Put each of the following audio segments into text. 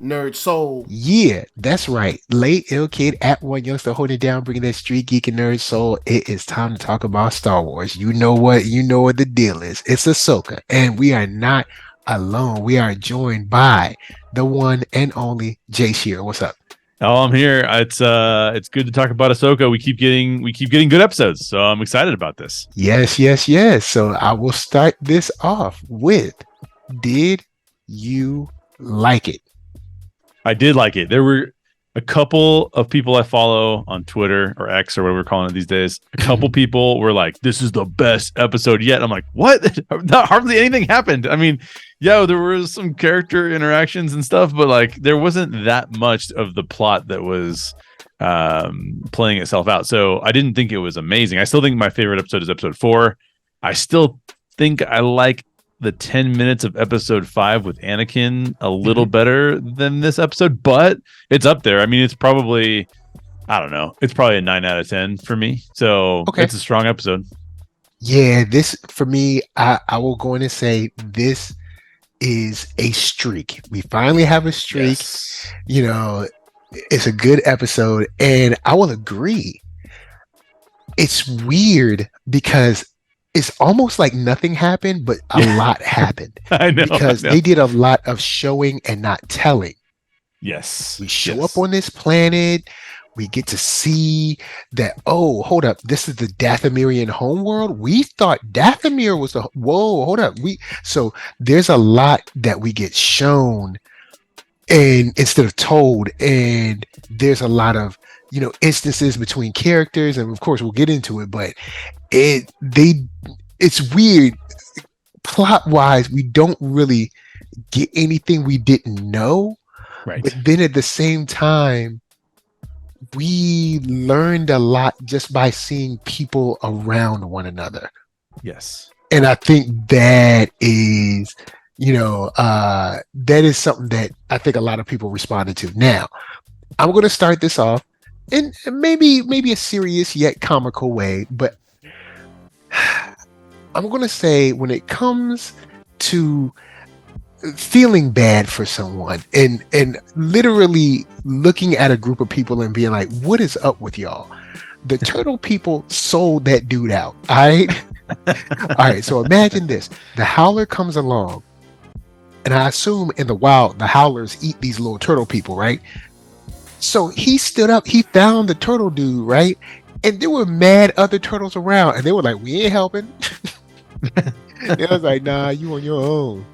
Nerd Soul. Yeah, that's right. Late ill kid at OneYoungsta holding it down, bringing that street geek and nerd soul. It is time to talk about Star Wars. You know what? You know what the deal is. It's Ahsoka, and we are not alone. We are joined by the one and only Jay Sherer. What's up? Oh, I'm here. It's good to talk about Ahsoka. We keep getting good episodes, so I'm excited about this. Yes, yes, yes. So I will start this off with, did you like it? I did like it. There were a couple of people I follow on Twitter or X or whatever we're calling it these days. A couple people were like, "This is the best episode yet." I'm like, "What?" Not hardly anything happened. I mean, yeah, there was some character interactions and stuff, but like there wasn't that much of the plot that was playing itself out. So I didn't think it was amazing. I still think my favorite episode is episode 4. I still think I like the 10 minutes of episode 5 with Anakin a little better than this episode, but it's up there. I mean, it's probably, I don't know, it's probably a 9 out of 10 for me. So It's a strong episode. Yeah, this for me, I will go in and say this is a streak. We finally have a streak. Yes. You know, it's a good episode, and I will agree. It's weird because it's almost like nothing happened, but a lot happened. I know. Because they did a lot of showing and not telling. Yes. We show up on this planet. We get to see that, oh, hold up. This is the Dathomirian homeworld. We thought Dathomir was the, whoa, hold up. So there's a lot that we get shown and instead of told. And there's a lot of, instances between characters. And of course we'll get into it, but it's weird. Plot wise, we don't really get anything we didn't know. Right. But then at the same time, we learned a lot just by seeing people around one another. Yes. And I think that is, that is something that I think a lot of people responded to. Now, I'm going to start this off in maybe a serious yet comical way, but I'm going to say when it comes to feeling bad for someone and literally looking at a group of people and being like, what is up with y'all? The turtle people sold that dude out. All right. All right. So imagine this. The howler comes along, and I assume in the wild, the howlers eat these little turtle people, right? So he stood up, he found the turtle dude, right? And there were mad other turtles around, and they were like, we ain't helping. It was like, nah, you on your own.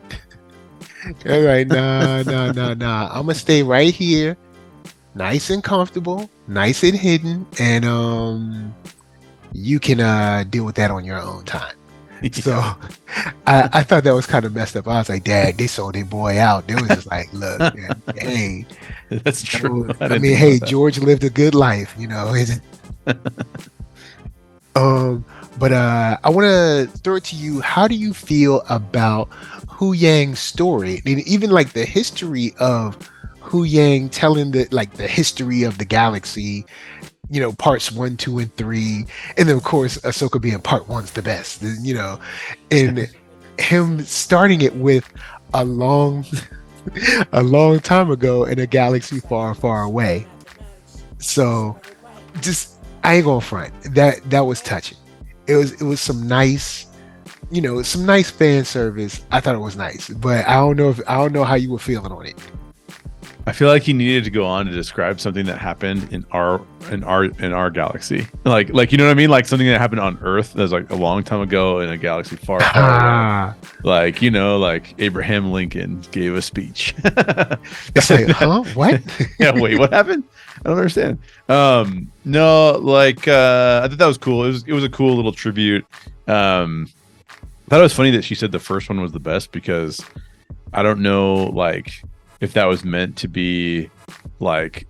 All right, nah. I'm gonna stay right here, nice and comfortable, nice and hidden, and you can deal with that on your own time. Yeah. So I thought that was kind of messed up. I was like, Dad, they sold their boy out. They was just like, look, man, hey, that's true. I mean, hey, George lived a good life, But I want to throw it to you. How do you feel about Huyang's story, and even like the history of Huyang telling the history of the galaxy, parts 1, 2, and 3, and then of course Ahsoka being part 1's the best, and him starting it with a long time ago in a galaxy far, far away. So just, I ain't gonna front, that was touching. It was some nice, some nice fan service. I thought it was nice, but I don't know how you were feeling on it. I feel like he needed to go on to describe something that happened in our galaxy, like you know what I mean, like something that happened on Earth that's like a long time ago in a galaxy far, far away. Like like Abraham Lincoln gave a speech. It's like, huh? What? Yeah, wait, what happened? I don't understand. No, like I thought that was cool. It was a cool little tribute. I thought it was funny that she said the first one was the best, because I don't know, like, if that was meant to be like,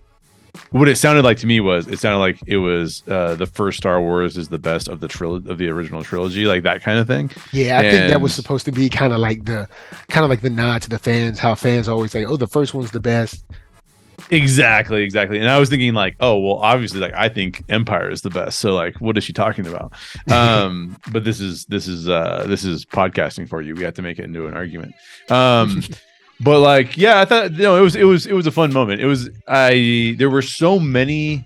what it sounded like to me was, it sounded like it was the first Star Wars is the best of the original trilogy, like that kind of thing. Yeah, I think that was supposed to be kind of like the nod to the fans, how fans always say, oh, the first one's the best. Exactly. And I was thinking like, oh, well, obviously, like, I think Empire is the best. So like, what is she talking about? But this is podcasting for you. We have to make it into an argument. But like, yeah, I thought it was a fun moment. There were so many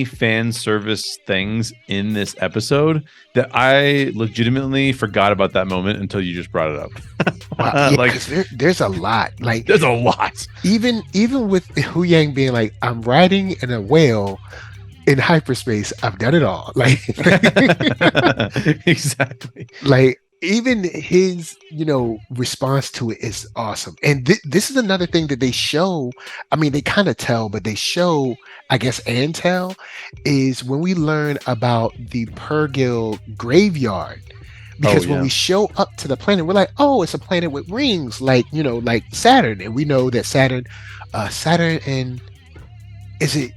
fan service things in this episode that I legitimately forgot about that moment until you just brought it up. Wow, yeah, like there's a lot. Like there's a lot. Even with Huyang being like, I'm riding in a whale in hyperspace. I've done it all. Like Exactly. Like even his, response to it is awesome. And this is another thing that they show. I mean, they kind of tell, but they show, I guess, and tell, is when we learn about the Purgil graveyard. Because when we show up to the planet, we're like, oh, it's a planet with rings, like Saturn. And we know that Saturn and is it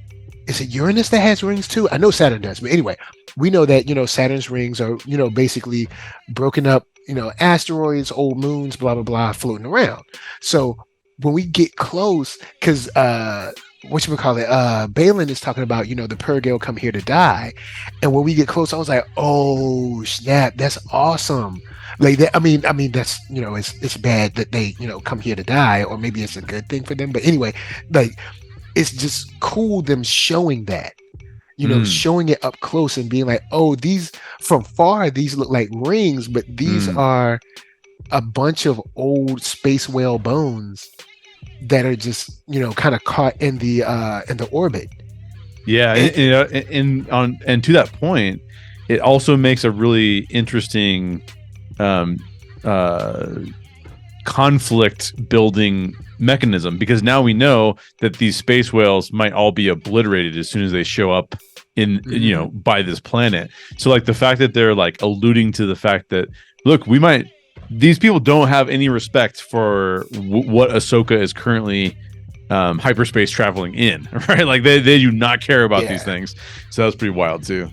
Uranus that has rings too? I know Saturn does, but anyway, we know that Saturn's rings are basically broken up asteroids, old moons, blah blah blah, floating around. So when we get close, because Balin is talking about the Purgil come here to die, and when we get close, I was like, oh snap, that's awesome. Like that, I mean that's it's bad that they come here to die, or maybe it's a good thing for them. But anyway, like, it's just cool them showing that, showing it up close and being like, oh, these from far, these look like rings, but these are a bunch of old space whale bones that are just, kind of caught in the orbit. Yeah. And to that point, it also makes a really interesting conflict building mechanism, because now we know that these space whales might all be obliterated as soon as they show up in by this planet. So like the fact that they're like alluding to the fact that, look, these people don't have any respect for what Ahsoka is currently hyperspace traveling in, right? Like they do not care about these things. So that was pretty wild too.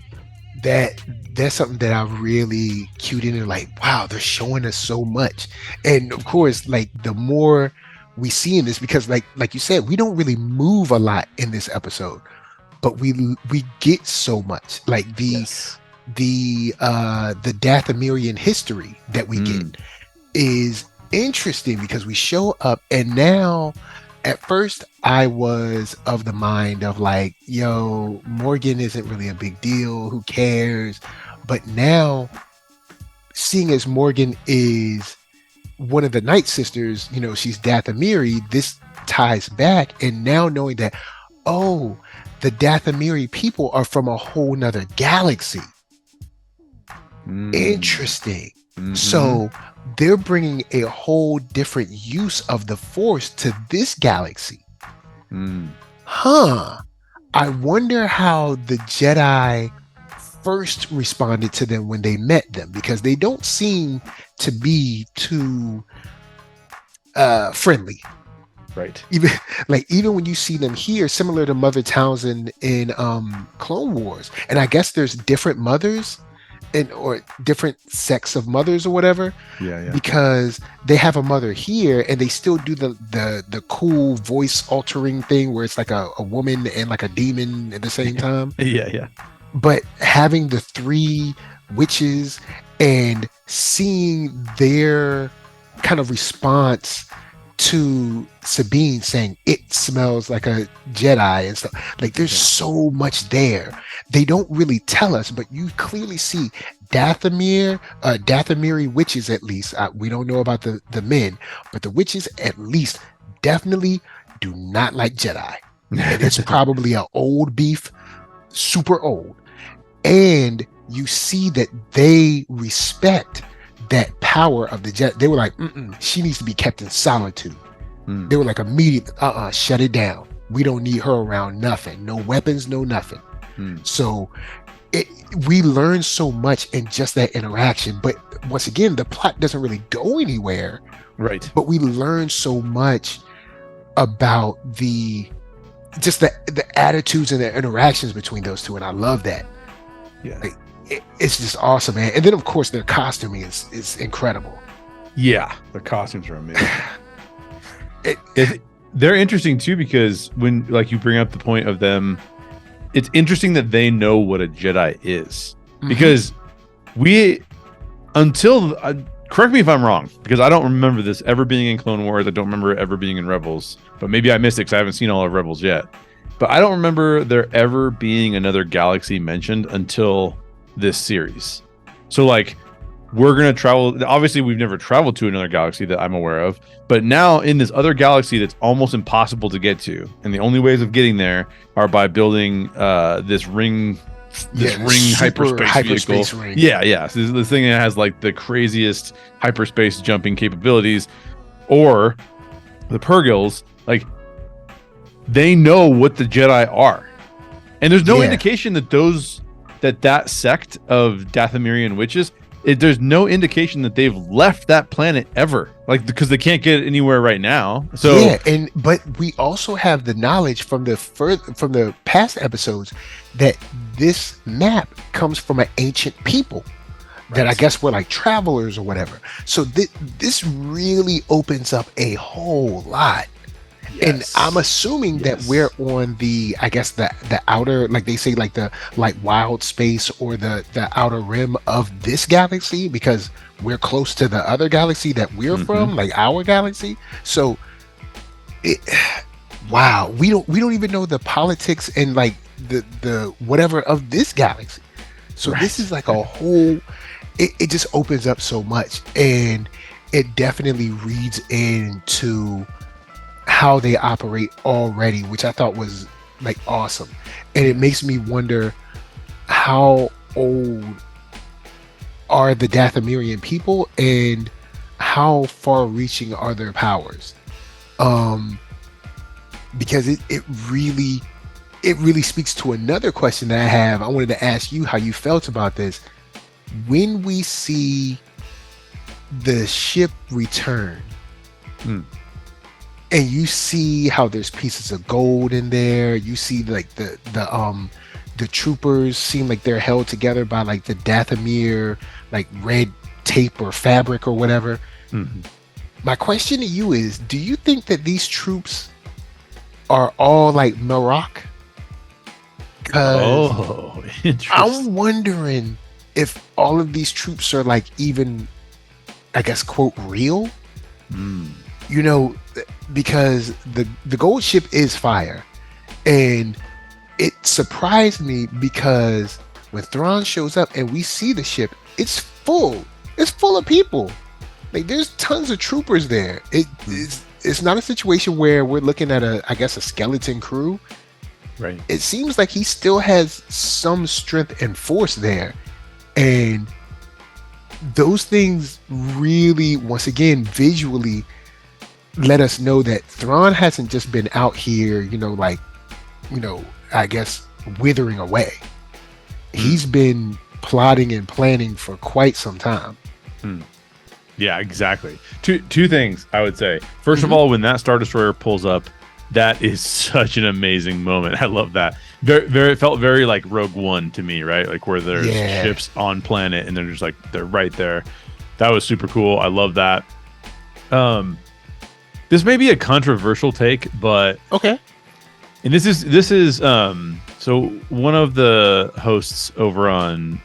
That's something that I really cued in and like, wow, they're showing us so much. And of course, like the more we see in this, because like you said, we don't really move a lot in this episode, but we get so much. Like the Dathomirian history that we get is interesting, because we show up, and now at first I was of the mind of like, yo, Morgan isn't really a big deal, who cares? But now, seeing as Morgan is one of the Night Sisters, she's Dathomiri, this ties back. And now knowing that, oh, the Dathomiri people are from a whole nother galaxy. Interesting. So they're bringing a whole different use of the Force to this galaxy. I wonder how the Jedi first responded to them when they met them, because they don't seem to be too friendly. Right. Even when you see them here, similar to Mother Townsend in Clone Wars, and I guess there's different mothers or different sects of mothers or whatever. Yeah. Because they have a mother here, and they still do the cool voice altering thing where it's like a woman and like a demon at the same time. Yeah. But having the three witches and seeing their kind of response to Sabine saying it smells like a Jedi and stuff, like there's so much they don't really tell us, but you clearly see Dathomiri witches, at least. We don't know about the men, but the witches at least definitely do not like Jedi. And it's probably an old beef, super old. And you see that they respect that power of the Jedi. They were like, she needs to be kept in solitude. They were like, immediately, shut it down. We don't need her around nothing. No weapons, no nothing. So we learn so much in just that interaction. But once again, the plot doesn't really go anywhere. Right. But we learn so much about the attitudes and the interactions between those two. And I love that. Yeah. It's just awesome, man. And then, of course, their costuming is incredible. Yeah, their costumes are amazing. They're interesting too, because when you bring up the point of them, it's interesting that they know what a Jedi is, because until correct me if I'm wrong, because I don't remember this ever being in Clone Wars. I don't remember it ever being in Rebels, but maybe I missed it because I haven't seen all of Rebels yet. But I don't remember there ever being another galaxy mentioned until this series. So like, we're going to travel. Obviously, we've never traveled to another galaxy that I'm aware of, but now in this other galaxy that's almost impossible to get to. And the only ways of getting there are by building this ring hyperspace vehicle. Ring. Yeah. So this thing that has like the craziest hyperspace jumping capabilities, or the Purgils, like they know what the Jedi are. And there's no indication that that sect of Dathomirian witches, there's no indication that they've left that planet ever, like because they can't get anywhere right now. So but we also have the knowledge from the past episodes that this map comes from an ancient people that I guess were like travelers or whatever. So this really opens up a whole lot. Yes. And I'm assuming that we're on the outer, like they say, like the wild space or the outer rim of this galaxy, because we're close to the other galaxy that we're from, like our galaxy. So wow, we don't even know the politics and like the whatever of this galaxy. So this is like a whole, it just opens up so much, and it definitely reads into how they operate already, which I thought was like awesome. And it makes me wonder, how old are the Dathomirian people and how far reaching are their powers? Because it really speaks to another question that I have. I wanted to ask you how you felt about this. When we see the ship return, and you see how there's pieces of gold in there, you see like the troopers seem like they're held together by like the Dathomir like red tape or fabric or whatever. My question to you is, do you think that these are all like Maroc? Interesting. I'm wondering if all of these troops are like even, I guess, quote, real. You know, because the gold ship is fire, and it surprised me because when Thrawn shows up and we see the ship, it's full of people. Like there's tons of troopers there. It's not a situation where we're looking at a skeleton crew. Right. It seems like he still has some strength and force there, and those things really, once again, visually let us know that Thrawn hasn't just been out here, I guess withering away. He's been plotting and planning for quite some time. Yeah, exactly. Two things I would say. First of all, when that Star Destroyer pulls up, that is such an amazing moment. I love that. It felt very like Rogue One to me, right? Like where there's ships on planet and they're just like, they're right there. That was super cool. I love that. This may be a controversial take, but okay. And this is so one of the hosts over on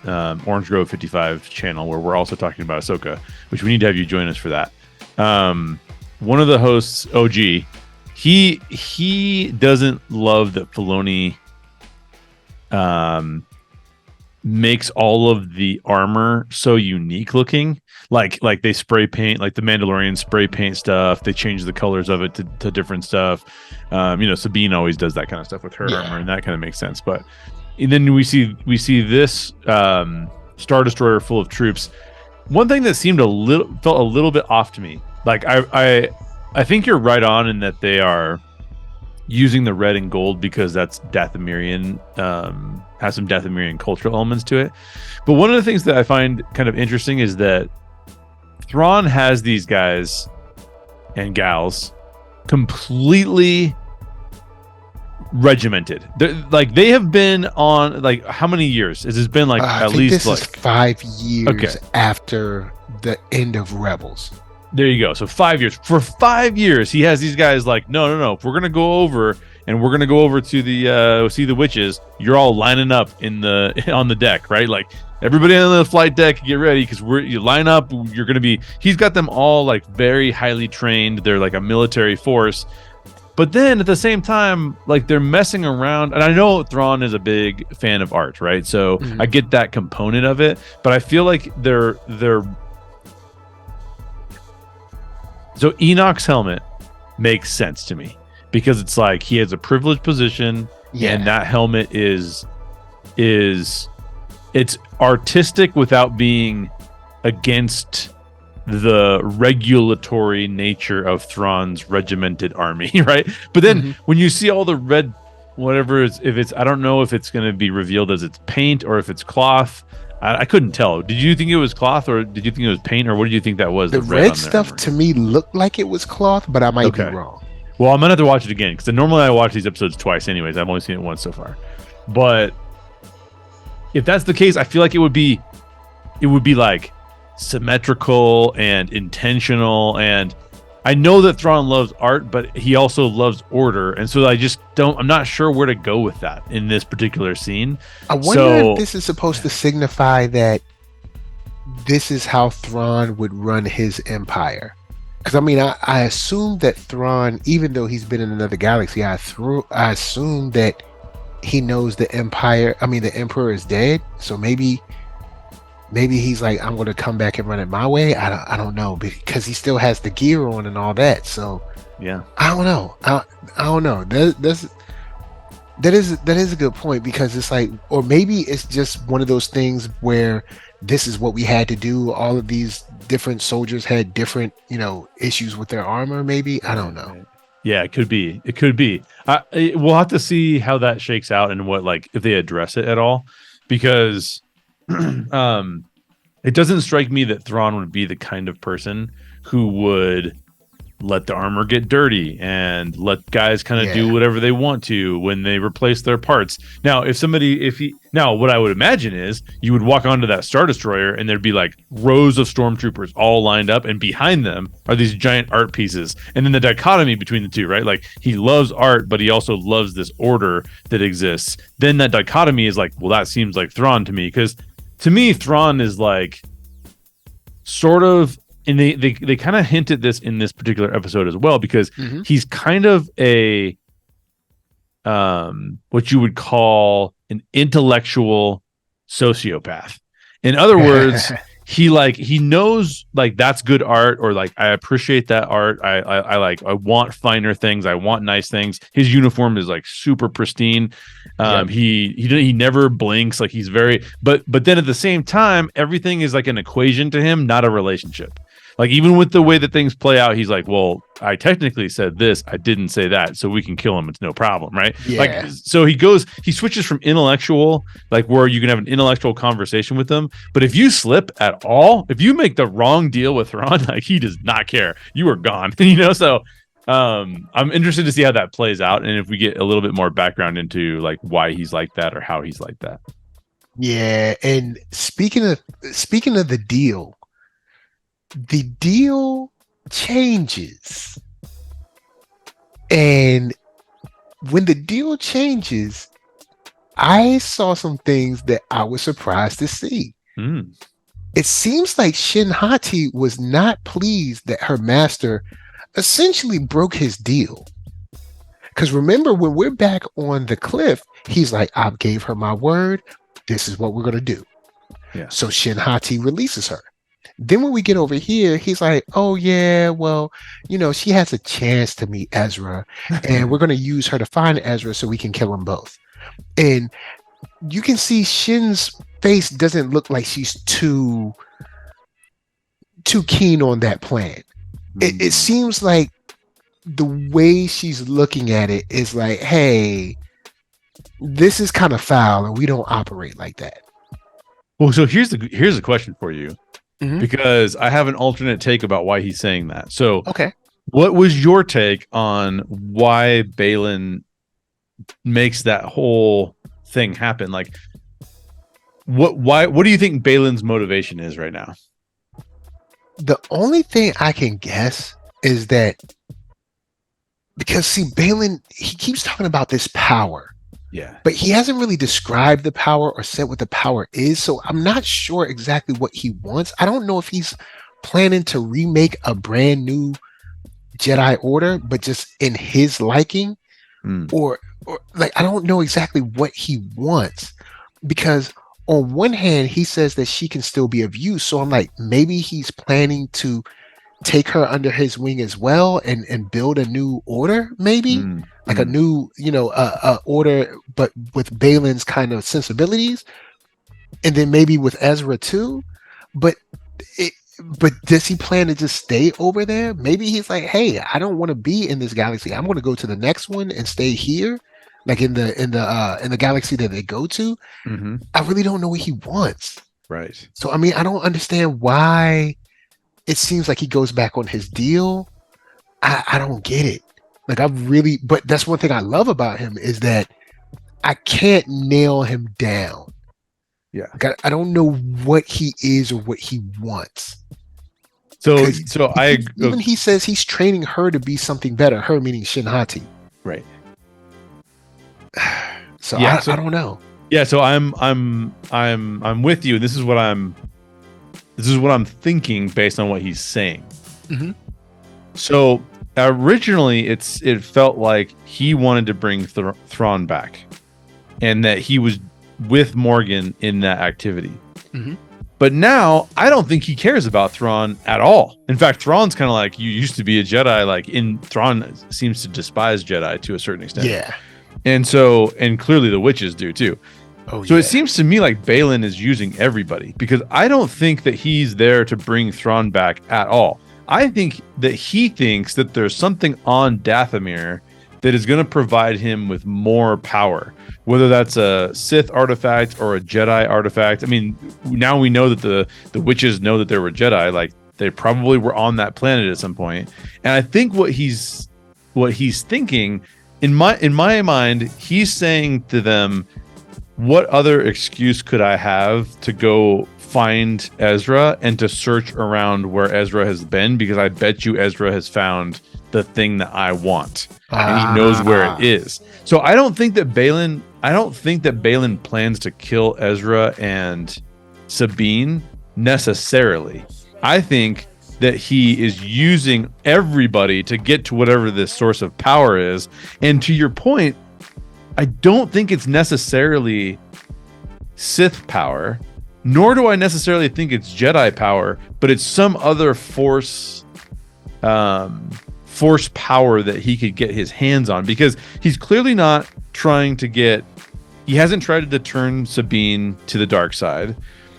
Orange Grove 55 channel, where we're also talking about Ahsoka, which we need to have you join us for that. One of the hosts, OG, he doesn't love that Filoni makes all of the armor so unique looking. Like they spray paint, like the Mandalorian spray paint stuff. They change the colors of it to different stuff. Sabine always does that kind of stuff with her armor, and that kind of makes sense. But and then we see this Star Destroyer full of troops. One thing that felt a little bit off to me. Like I think you're right on in that they are using the red and gold because that's Dathomirian, has some Dathomirian cultural elements to it. But one of the things that I find kind of interesting is that Thrawn has these guys and gals completely regimented. They have been on, like, how many years? Has this been like at least this is 5 years after the end of Rebels. There you go. So 5 years. For 5 years, he has these guys like, no. If we're gonna go over and we're gonna go over to the see the witches, you're all lining up in the on the deck, right? Like everybody on the flight deck, get ready because you line up. You're gonna be. He's got them all like very highly trained. They're like a military force. But then at the same time, like they're messing around. And I know Thrawn is a big fan of art, right? So I get that component of it. But I feel like they're so Enoch's helmet makes sense to me because it's like he has a privileged position and that helmet is it's artistic without being against the regulatory nature of Thrawn's regimented army, right? But then when you see all the red whatever if it's I don't know if it's going to be revealed as it's paint or if it's cloth. I couldn't tell. Did you think it was cloth or did you think it was paint or what did you think that was? The red stuff to me looked like it was cloth, but I might be wrong. Well, I'm going to have to watch it again because normally I watch these episodes twice anyways. I've only seen it once so far. But if that's the case, I feel like it would be like symmetrical and intentional. And I know that Thrawn loves art, but he also loves order. And so I'm not sure where to go with that in this particular scene. I wonder if this is supposed to signify that this is how Thrawn would run his empire. Because I mean, I assume that Thrawn, even though he's been in another galaxy, I assume that he knows the Emperor is dead. So maybe he's like, I'm going to come back and run it my way. I don't know, because he still has the gear on and all that. So yeah, I don't know. I don't know. That is a good point because it's like, or maybe it's just one of those things where this is what we had to do. All of these different soldiers had different, issues with their armor. Maybe I don't know. Yeah, it could be. It could be. We'll have to see how that shakes out and what if they address it at all, because it doesn't strike me that Thrawn would be the kind of person who would let the armor get dirty and let guys kind of do whatever they want to when they replace their parts. Now, what I would imagine is you would walk onto that Star Destroyer and there'd be like rows of stormtroopers all lined up, and behind them are these giant art pieces. And then the dichotomy between the two, right? Like he loves art, but he also loves this order that exists. Then that dichotomy is like, well, that seems like Thrawn to me, because to me, Thrawn is like sort of, and they kind of hint at this in this particular episode as well, because he's kind of a what you would call an intellectual sociopath. In other words, he knows like that's good art, or like I appreciate that art. I want finer things. I want nice things. His uniform is like super pristine. He never blinks. Like he's very, but then at the same time, everything is like an equation to him, not a relationship. Like even with the way that things play out, he's like, well, I technically said this, I didn't say that, so we can kill him. It's no problem, right? Yeah. Like, so he switches from intellectual, like where you can have an intellectual conversation with him. But if you slip at all, if you make the wrong deal with Thrawn, like he does not care. You are gone, So I'm interested to see how that plays out, and if we get a little bit more background into like why he's like that or how he's like that. Yeah, and speaking of the deal changes, and when the deal changes, I saw some things that I was surprised to see. It seems like Shin Hati was not pleased that her master essentially broke his deal. Because remember, when we're back on the cliff, he's like, I gave her my word, this is what we're going to do. Yeah. So Shin Hati releases her. Then when we get over here, he's like, oh, yeah, well, she has a chance to meet Ezra, and we're going to use her to find Ezra so we can kill them both. And you can see Shin's face doesn't look like she's too keen on that plan. It seems like the way she's looking at it is like, hey, this is kind of foul, and we don't operate like that. Well, so here's the question for you. Because I have an alternate take about why he's saying that. So, okay, what was your take on why Baylan makes that whole thing happen? Like, what do you think Baylan's motivation is right now? The only thing I can guess is that because see, Balin, he keeps talking about this power, but he hasn't really described the power or said what the power is. So I'm not sure exactly what he wants. I don't know if he's planning to remake a brand new Jedi Order, but just in his liking, or like I don't know exactly what he wants, because on one hand he says that she can still be of use. So I'm like, maybe he's planning to take her under his wing as well and build a new order, maybe like a new, order, but with Balin's kind of sensibilities, and then maybe with Ezra too. But does he plan to just stay over there? Maybe he's like, hey, I don't want to be in this galaxy. I'm going to go to the next one and stay here, like in the galaxy that they go to. I really don't know what he wants. Right. So I mean, I don't understand why it seems like he goes back on his deal. I don't get it. Like but that's one thing I love about him is that I can't nail him down. Yeah. Like I don't know what he is or what he wants. So even he says he's training her to be something better. Her meaning Shinhati. Right. So I don't know. Yeah. So I'm with you. This is what I'm thinking based on what he's saying. So originally it felt like he wanted to bring Thrawn back, and that he was with Morgan in that activity. But now I don't think he cares about Thrawn at all. In fact, Thrawn's kind of like, you used to be a Jedi. Like Thrawn seems to despise Jedi to a certain extent. Yeah. And clearly the witches do too. So it seems to me like Balin is using everybody, because I don't think that he's there to bring Thrawn back at all. I think that he thinks that there's something on Dathomir that is going to provide him with more power, whether that's a Sith artifact or a Jedi artifact. I mean, now we know that the witches know that there were Jedi, like they probably were on that planet at some point. And I think what he's thinking, in my mind, he's saying to them, what other excuse could I have to go find Ezra and to search around where Ezra has been? Because I bet you Ezra has found the thing that I want, and he knows where it is. So I don't think that Balin plans to kill Ezra and Sabine necessarily. I think that he is using everybody to get to whatever this source of power is. And to your point, I don't think it's necessarily Sith power, nor do I necessarily think it's Jedi power, but it's some other force power that he could get his hands on, because he's clearly not trying to he hasn't tried to turn Sabine to the dark side.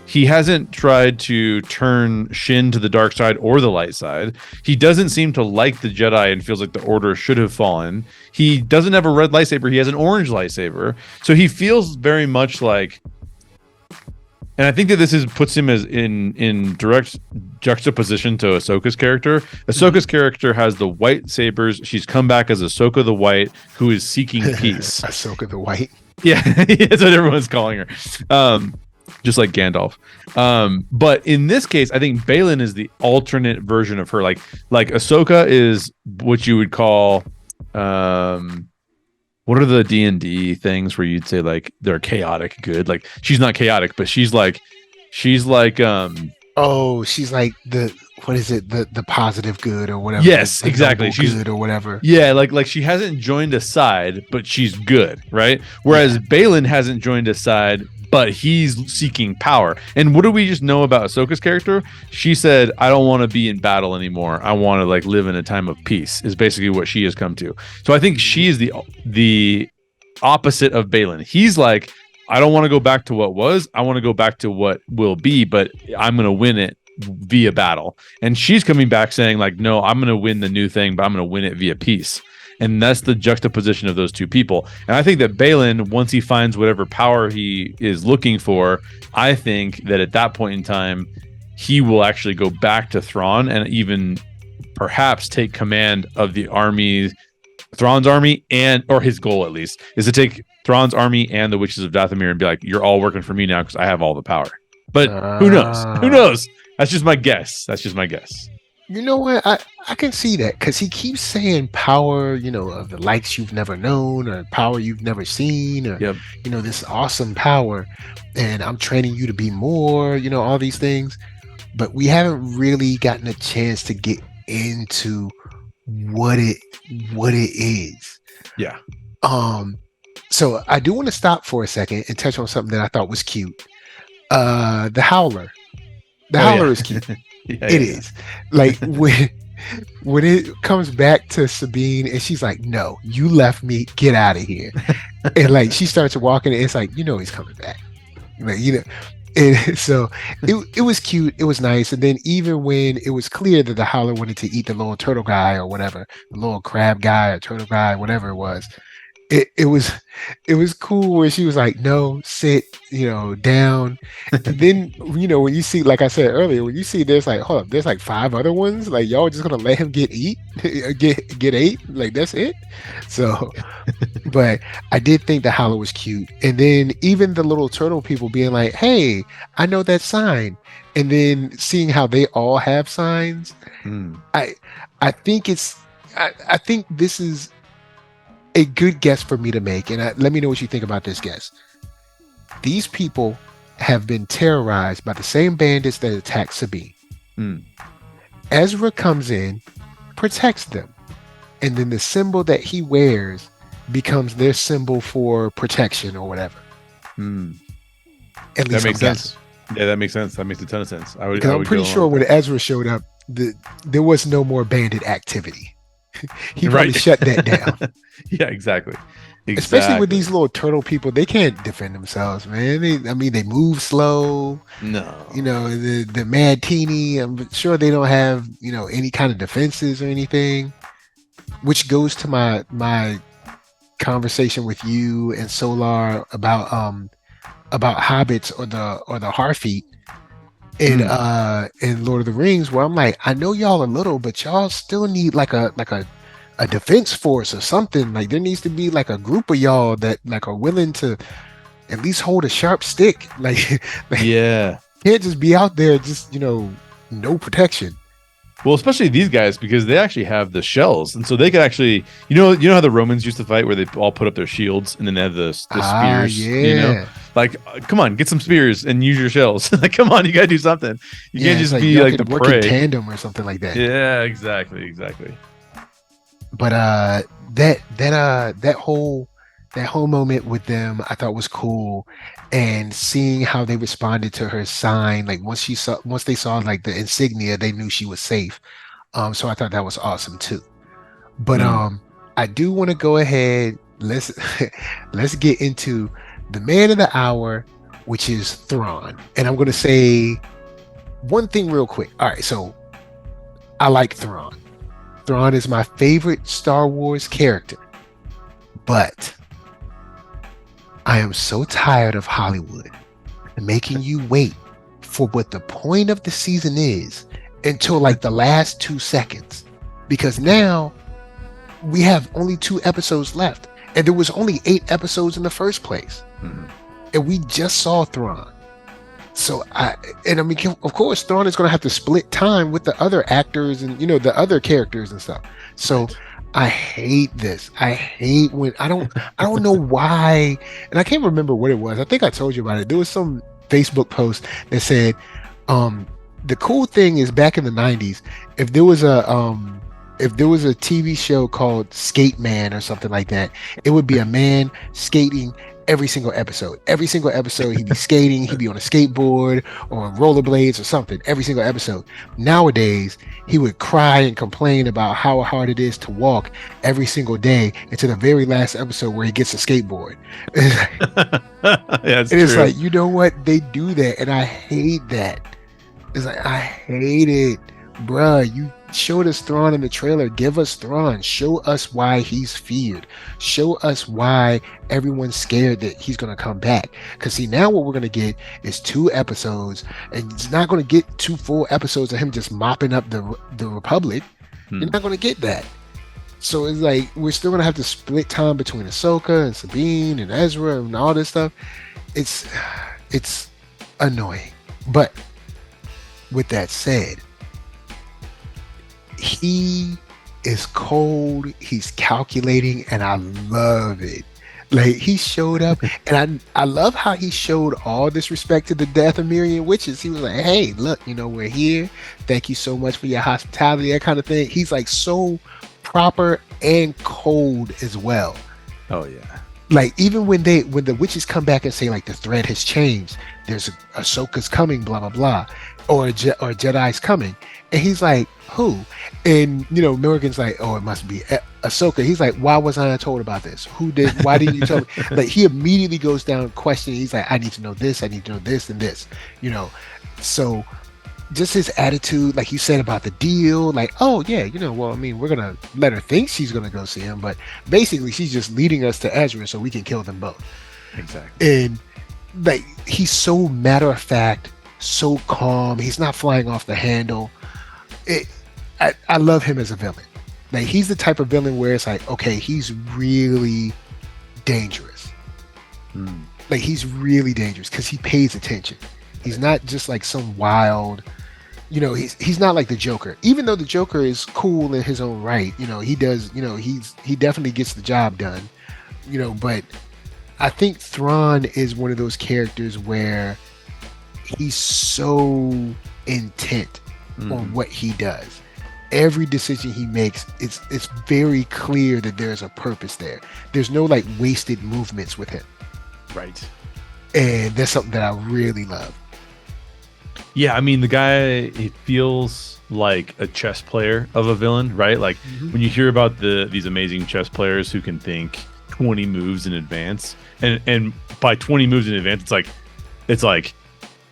He hasn't tried to turn Shin to the dark side or the light side. He doesn't seem to like the Jedi and feels like the Order should have fallen. He doesn't have a red lightsaber. He has an orange lightsaber. So he feels very much like, and I think that this puts him as in direct juxtaposition to Ahsoka's character. Ahsoka's character has the white sabers. She's come back as Ahsoka the White, who is seeking peace. Ahsoka the White. Yeah, that's what everyone's calling her. Just like Gandalf. But in this case, I think Balin is the alternate version of her. Like Ahsoka is what you would call, what are the D&D things where you'd say like they're chaotic good? Like she's not chaotic, but she's like she's like the positive good or whatever. Yes, exactly. She's good or whatever. Yeah, like she hasn't joined a side, but she's good, right? Whereas Balin hasn't joined a side, but he's seeking power. And what do we just know about Ahsoka's character? She said, I don't want to be in battle anymore. I want to like live in a time of peace, is basically what she has come to. So I think she is the opposite of Balin. He's like, I don't want to go back to what was. I want to go back to what will be, but I'm going to win it via battle. And she's coming back saying like, no, I'm going to win the new thing, but I'm going to win it via peace. And that's the juxtaposition of those two people. And I think that Balin, once he finds whatever power he is looking for, I think that at that point in time, he will actually go back to Thrawn and even perhaps take command of the army, Thrawn's army, or his goal at least, is to take Thrawn's army and the Witches of Dathomir and be like, you're all working for me now because I have all the power. But who knows? Who knows? That's just my guess. That's just my guess. You know what? I can see that because he keeps saying power, of the likes you've never known or power you've never seen or, Yep. This awesome power. And I'm training you to be more, all these things. But we haven't really gotten a chance to get into what it is. Yeah. So I do want to stop for a second and touch on something that I thought was cute. The howler. The howler is cute. It is. Like when it comes back to Sabine and she's like, no, you left me, get out of here. And like she starts walking and it's like, he's coming back. Like, and so it was cute, it was nice. And then even when it was clear that the howler wanted to eat the little turtle guy or whatever, the little crab guy or turtle guy, whatever it was, it was cool where she was like, no, sit, down. And then, when you see, like I said earlier, when you see there's like, hold up, there's like 5 other ones, like y'all just gonna let him get ate? Like that's it? So, but I did think the howler was cute. And then even the little turtle people being like, hey, I know that sign. And then seeing how they all have signs, I think I think this is a good guess for me to make, and let me know what you think about this guess. These people have been terrorized by the same bandits that attacked Sabine. Ezra comes in, protects them, and then the symbol that he wears becomes their symbol for protection or whatever. At least that makes sense. Yeah, that makes sense. That makes a ton of sense. I'm pretty sure when Ezra showed up, there was no more bandit activity. He probably shut that down. Yeah, exactly. Especially with these little turtle people, they can't defend themselves, man. They move slow. No, the mad teeny. I'm sure they don't have any kind of defenses or anything. Which goes to my conversation with you and Solar about hobbits or the Harfeet in Lord of the Rings, where I'm like, I know y'all are little, but y'all still need like a defense force or something. Like there needs to be like a group of y'all that like are willing to at least hold a sharp stick. Like yeah, can't just be out there just no protection. Well, especially these guys, because they actually have the shells, and so they could actually, you know how the Romans used to fight, where they all put up their shields and then they have the spears. Yeah. Like, come on, get some spears and use your shells. Like, come on, you gotta do something. You can't just be like the work prey. In tandem or something like that. Yeah, exactly. But that whole moment with them, I thought was cool, and seeing how they responded to her sign, like once they saw like the insignia, they knew she was safe. So I thought that was awesome too. But I do want to go ahead. Let's get into the man of the hour, which is Thrawn, and I'm going to say one thing real quick. All right, so I like Thrawn. Thrawn is my favorite Star Wars character, but I am so tired of Hollywood making you wait for what the point of the season is until like the last 2 seconds, because now we have only 2 episodes left, and there was only 8 episodes in the first place, and we just saw Thrawn. So of course, Thrawn is going to have to split time with the other actors and the other characters and stuff. So I hate this. I hate when I don't know why, and I can't remember what it was. I think I told you about it. There was some Facebook post that said, the cool thing is back in the 90s, if there was a TV show called Skate Man or something like that, it would be a man skating every single episode. Every single episode, he'd be skating, he'd be on a skateboard or on rollerblades or something, every single episode. Nowadays, he would cry and complain about how hard it is to walk every single day until the very last episode where he gets a skateboard. Yeah, it's like, you know what? They do that, and I hate that. It's like, I hate it. Bruh, you showed us Thrawn in the trailer. Give us Thrawn. Show us why he's feared. Show us why everyone's scared that he's going to come back. Because see, now what we're going to get is 2 episodes, and it's not going to get 2 full episodes of him just mopping up the Republic. You're not going to get that. So it's like, we're still going to have to split time between Ahsoka and Sabine and Ezra and all this stuff. It's annoying. But with that said, he is cold, he's calculating, and I love it. Like, he showed up, and I love how he showed all this respect to the Dathomirian witches. He was like, hey, look, we're here. Thank you so much for your hospitality, that kind of thing. He's like so proper and cold as well. Oh yeah. Like, even when the witches come back and say like the threat has changed, there's Ahsoka's coming, blah blah blah, or Jedi's coming, and he's like, who? And Morgan's like, oh, it must be Ahsoka. He's like, why was I not told about this? Why didn't you tell me? Like, he immediately goes down questioning. He's like, I need to know this, I need to know this and this, so just his attitude, like you said about the deal, like, oh yeah, well, I mean, we're gonna let her think she's gonna go see him, but basically she's just leading us to Ezra so we can kill them both. Exactly. And like, he's so matter of fact, so calm. He's not flying off the handle. I love him as a villain. Like, he's the type of villain where it's like, okay, he's really dangerous. Like, he's really dangerous because he pays attention. He's not just like some wild, he's not like the Joker. Even though the Joker is cool in his own right, he does, he definitely gets the job done, but I think Thrawn is one of those characters where he's so intent on what he does. Every decision he makes, it's very clear that there's a purpose there. There's no like wasted movements with him. Right. And that's something that I really love. Yeah, I mean, the guy, he feels like a chess player of a villain, right? Like, when you hear about these amazing chess players who can think 20 moves in advance, and by 20 moves in advance, it's like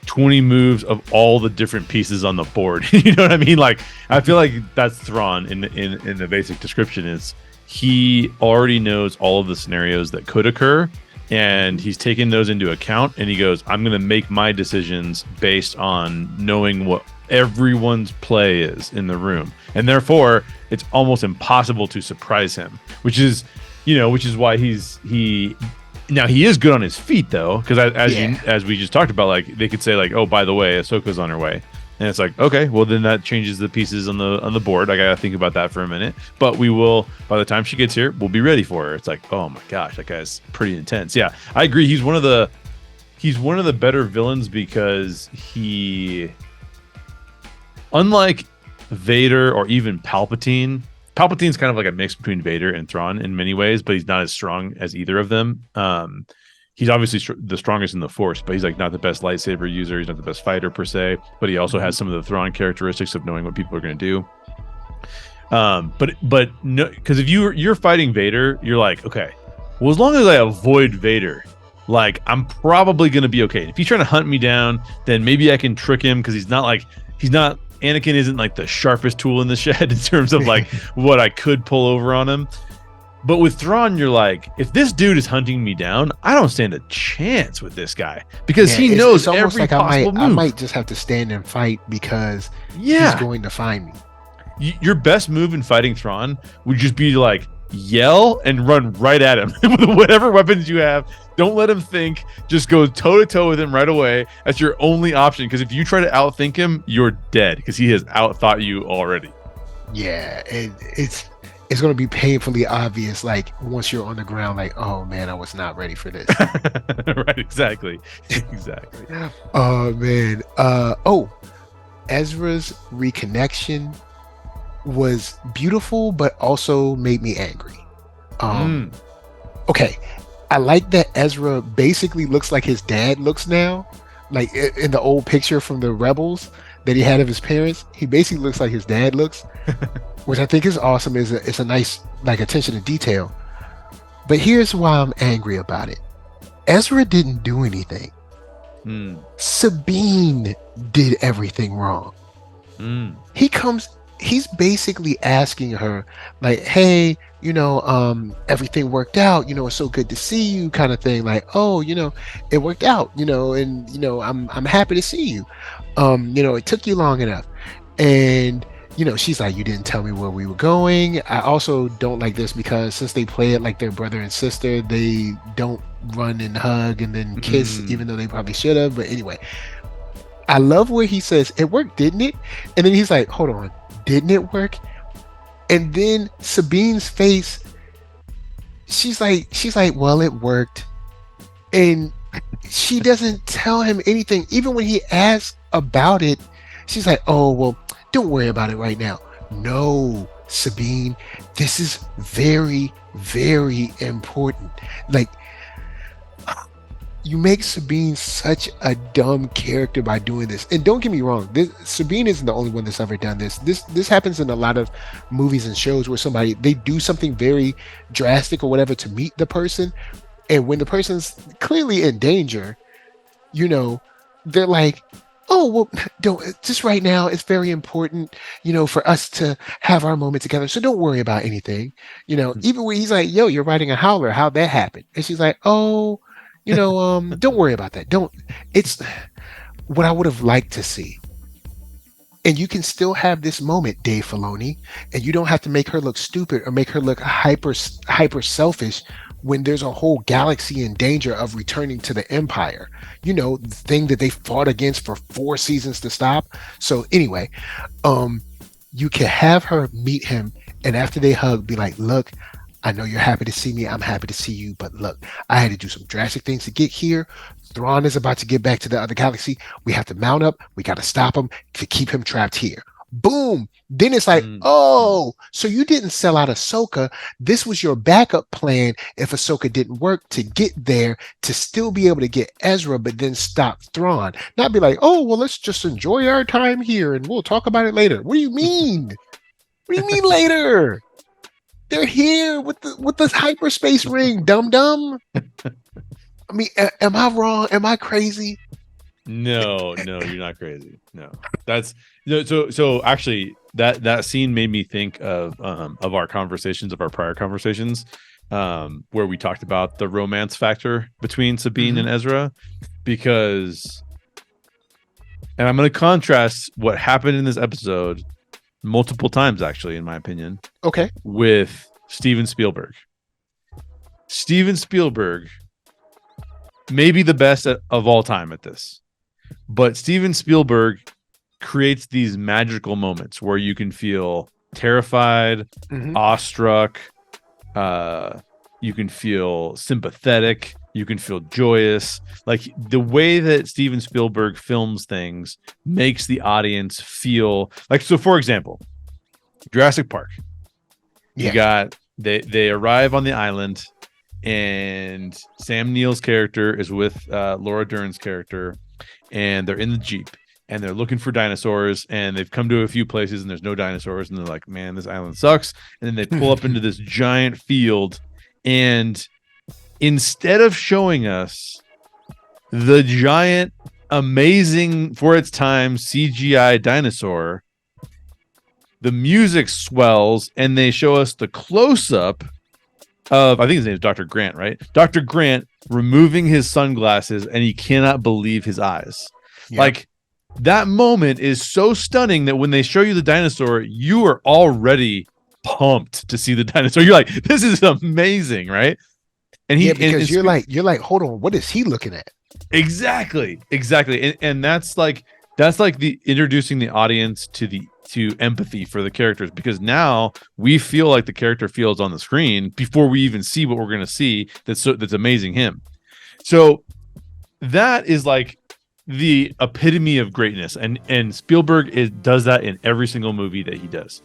20 moves of all the different pieces on the board. You know what I mean? Like, I feel like that's Thrawn in the basic description. Is he already knows all of the scenarios that could occur, and he's taking those into account, and he goes, I'm going to make my decisions based on knowing what everyone's play is in the room, and therefore it's almost impossible to surprise him, which is why he is good on his feet, though, because as we just talked about, like, they could say like, oh, by the way, Ahsoka's on her way, and it's like, okay, well, then that changes the pieces on the board. I gotta think about that for a minute, but we will, by the time she gets here, we'll be ready for her. It's like, oh my gosh, that guy's pretty intense. Yeah, I agree. He's one of the better villains because he, unlike Vader or even Palpatine's kind of like a mix between Vader and Thrawn in many ways, but he's not as strong as either of them. He's obviously the strongest in the Force, but he's like not the best lightsaber user. He's not the best fighter per se, but he also has some of the Thrawn characteristics of knowing what people are going to do. But no, because if you're fighting Vader, you're like, okay, well, as long as I avoid Vader, like, I'm probably going to be okay. If he's trying to hunt me down, then maybe I can trick him, because he's not Anakin isn't like the sharpest tool in the shed in terms of like what I could pull over on him. But with Thrawn, you're like, if this dude is hunting me down, I don't stand a chance with this guy, because he knows it's every like possible move. I might just have to stand and fight because he's going to find me. Your best move in fighting Thrawn would just be to like yell and run right at him with whatever weapons you have. Don't let him think. Just go toe to toe with him right away. That's your only option, because if you try to outthink him, you're dead, because he has outthought you already. Yeah, it's going to be painfully obvious, like, once you're on the ground, like, oh man, I was not ready for this. Right, exactly. Oh man. Ezra's reconnection was beautiful, but also made me angry. Okay, I like that Ezra basically looks like his dad looks now. Like, in the old picture from the Rebels that he had of his parents, he basically looks like his dad looks, which I think is awesome. It's a nice, like, attention to detail. But here's why I'm angry about it. Ezra didn't do anything. Sabine did everything wrong. He's basically asking her, like, hey, everything worked out, it's so good to see you, kind of thing. Like, oh, it worked out, and I'm happy to see you. It took you long enough. And she's like, you didn't tell me where we were going. I also don't like this, because since they play it like they're brother and sister, they don't run and hug and then kiss, even though they probably should have. But anyway, I love where he says, "It worked, didn't it?" And then he's like, "Hold on, didn't it work?" And then Sabine's face, she's like, "Well, it worked." And she doesn't tell him anything. Even when he asks about it, she's like, "Oh, well, don't worry about it right now." No, Sabine, this is very, very important. Like, you make Sabine such a dumb character by doing this. And don't get me wrong, Sabine isn't the only one that's ever done this. This happens in a lot of movies and shows where they do something very drastic or whatever to meet the person, and when the person's clearly in danger, they're like, "Oh, well, don't, just right now, it's very important, for us to have our moment together. So don't worry about anything." Even when he's like, "Yo, you're riding a howler. How'd that happen?" And she's like, "Oh, don't worry about that. It's what I would have liked to see." And you can still have this moment, Dave Filoni, and you don't have to make her look stupid or make her look hyper selfish when there's a whole galaxy in danger of returning to the Empire. The thing that they fought against for 4 seasons to stop. So anyway, you can have her meet him, and after they hug, be like, "Look, I know you're happy to see me. I'm happy to see you. But look, I had to do some drastic things to get here. Thrawn is about to get back to the other galaxy. We have to mount up. We got to stop him to keep him trapped here." Boom. Then it's like, "Oh, so you didn't sell out Ahsoka. This was your backup plan if Ahsoka didn't work, to get there, to still be able to get Ezra, but then stop Thrawn. Not be like, 'Oh, well, let's just enjoy our time here and we'll talk about it later.'" What do you mean? What do you mean later? They're here with the hyperspace ring, dum-dum. I mean, am I wrong? Am I crazy? No, you're not crazy. No, that's so actually that scene made me think of our conversations, of our prior conversations, where we talked about the romance factor between Sabine and Ezra, because, and I'm going to contrast what happened in this episode multiple times, actually, in my opinion. Okay. With Steven Spielberg. Steven Spielberg may be the best of all time at this, but Steven Spielberg creates these magical moments where you can feel terrified, awestruck, you can feel sympathetic, you can feel joyous. Like, the way that Steven Spielberg films things makes the audience feel like, so for example, Jurassic Park. You got, they arrive on the island, and Sam Neill's character is with Laura Dern's character, and they're in the Jeep, and they're looking for dinosaurs, and they've come to a few places and there's no dinosaurs, and they're like, "Man, this island sucks." And then they pull up into this giant field, and instead of showing us the giant, amazing for its time CGI dinosaur, the music swells and they show us the close-up of, I think his name is Dr. Grant, right? Dr. Grant removing his sunglasses, and he cannot believe his eyes. Yep. Like, that moment is so stunning that when they show you the dinosaur, you are already pumped to see the dinosaur. You're like, "This is amazing," right? And because you're like, "Hold on, what is he looking at?" Exactly. And that's like the introducing the audience to empathy for the characters, because now we feel like the character feels on the screen before we even see what we're going to see that's amazing him. So that is like the epitome of greatness, and Spielberg does that in every single movie that he does.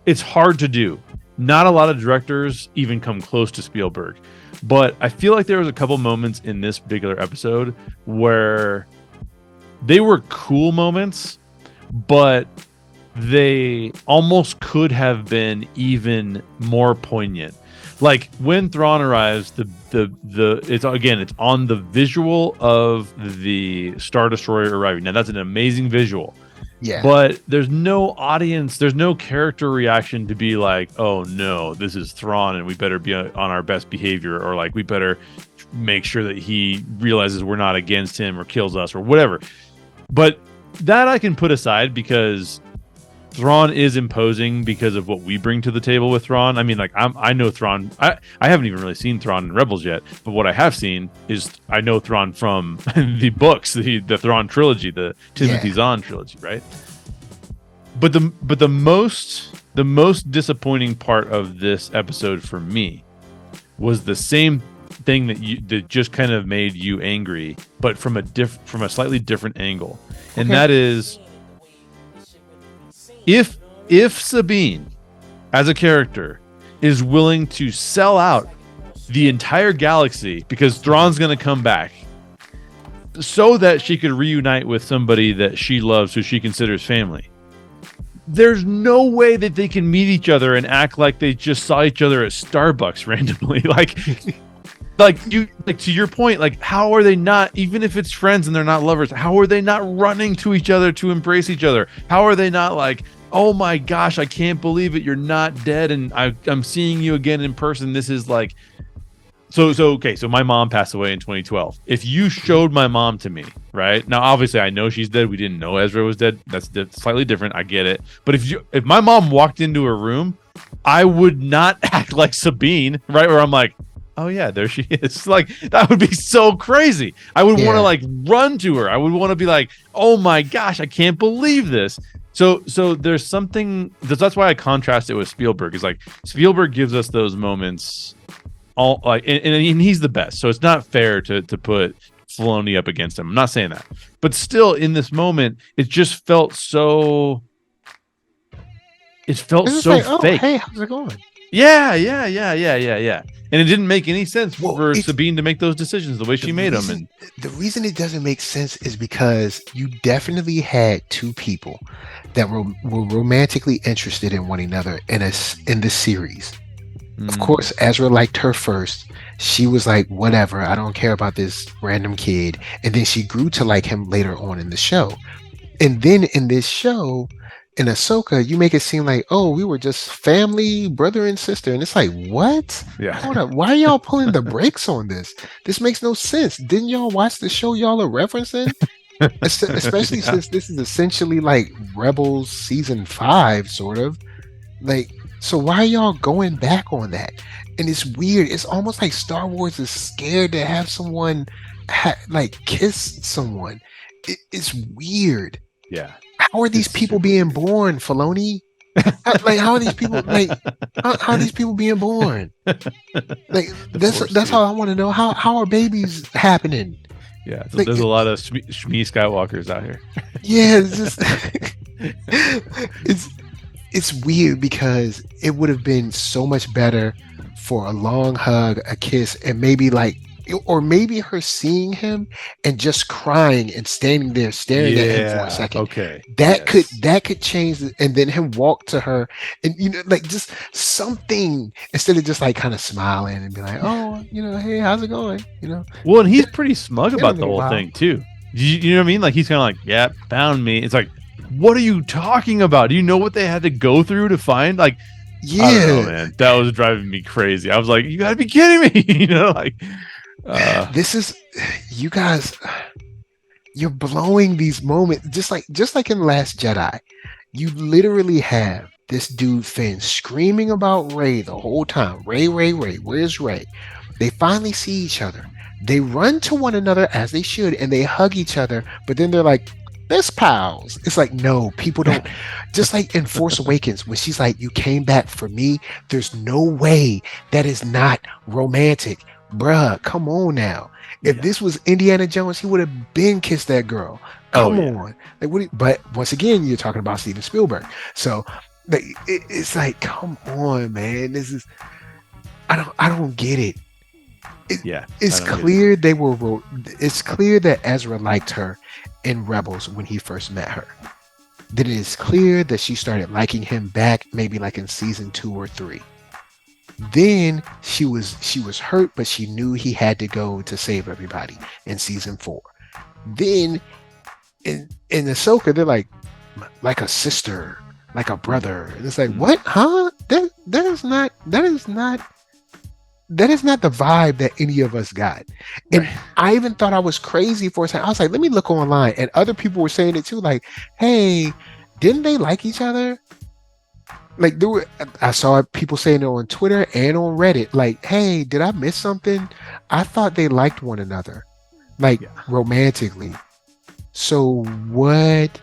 It's hard to do. Not a lot of directors even come close to Spielberg, but I feel like there was a couple moments in this particular episode where they were cool moments, but they almost could have been even more poignant. Like when Thrawn arrives, it's on the visual of the Star Destroyer arriving. Now that's an amazing visual. Yeah. But there's no audience, there's no character reaction to be like, "Oh no, this is Thrawn and we better be on our best behavior," or like, "We better make sure that he realizes we're not against him or kills us," or whatever. But that I can put aside, because Thrawn is imposing because of what we bring to the table with Thrawn. I mean, like I know Thrawn. I haven't even really seen Thrawn in Rebels yet, but what I have seen is I know Thrawn from the books, the Thrawn trilogy, the Timothy Zahn trilogy, right? But the most disappointing part of this episode for me was the same thing that just kind of made you angry, but from a slightly different angle, and that is. If Sabine, as a character, is willing to sell out the entire galaxy because Thrawn's going to come back, so that she could reunite with somebody that she loves, who she considers family, there's no way that they can meet each other and act like they just saw each other at Starbucks randomly. To your point, like, how are they not, even if it's friends and they're not lovers, how are they not running to each other to embrace each other? How are they not like, oh my gosh, I can't believe it, you're not dead and I'm seeing you again in person? This is like, so my mom passed away in 2012. If you showed my mom to me, right now, obviously I know she's dead. We didn't know Ezra was dead. That's slightly different. I get it. But if my mom walked into a room, I would not act like Sabine, right? Where I'm like, oh yeah, there she is. Like, that would be so crazy. I would want to like run to her. I would want to be like, oh my gosh, I can't believe this. So there's something that's why I contrast it with Spielberg. Is like Spielberg gives us those moments all like, and he's the best. So it's not fair to put Filoni up against him. I'm not saying that, but still, in this moment, it just felt so. It felt so like, oh, fake. Hey, how's it going? Yeah. And it didn't make any sense for Sabine to make those decisions the way she made them. And the reason it doesn't make sense is because you definitely had two people that were romantically interested in one another in this series. Of course, Ezra liked her first. She was like, whatever, I don't care about this random kid. And then she grew to like him later on in the show. And then in this show, in Ahsoka, you make it seem like, oh, we were just family, brother and sister. And it's like, what? Yeah. Hold up. Why are y'all pulling the brakes on this? This makes no sense. Didn't y'all watch the show y'all are referencing? Especially since this is essentially like Rebels season 5, sort of. Like, so why are y'all going back on that? And it's weird. It's almost like Star Wars is scared to have someone kiss someone. It's weird. Yeah. How are these people being born, Filoni? How are these people how are these people being born? Like, that's all I want to know. How are babies happening? Yeah, so there's a lot of Shmi Skywalkers out here. Yeah, it's weird because it would have been so much better for a long hug, a kiss, and maybe her seeing him and just crying and standing there staring at him for a second. Okay. That could change it, and then him walk to her and just something instead of just like kind of smiling and be like, oh, hey, how's it going? Well, and he's pretty smug about the whole thing too. You know what I mean? Like, he's kind of like, yeah, found me. It's like, what are you talking about? Do you know what they had to go through to find? Like, yeah, I don't know, man. That was driving me crazy. I was like, you gotta be kidding me. This is, you guys, you're blowing these moments just like in Last Jedi. You literally have this dude Finn screaming about Rey the whole time. Rey, where's Rey? They finally see each other. They run to one another as they should, and they hug each other, but then they're like, best pals. It's like, no, people don't. Just like in Force Awakens, when she's like, you came back for me, there's no way that is not romantic. Bruh, come on now. If this was Indiana Jones, he would have been kissed that girl. Come on. Like, but once again, you're talking about Steven Spielberg. So it's like, come on, man. This is, I don't get it. It's clear it's clear that Ezra liked her in Rebels when he first met her. Then it is clear that she started liking him back maybe like in season 2 or 3. Then she was hurt, but she knew he had to go to save everybody in season 4. Then in Ahsoka, they're like a sister, like a brother. And it's like, what? Huh? That is not the vibe that any of us got. And I even thought I was crazy for a second. I was like, let me look online. And other people were saying it too, like, hey, didn't they like each other? Like I saw people saying it on Twitter and on Reddit. Like, hey, did I miss something? I thought they liked one another, like romantically. So what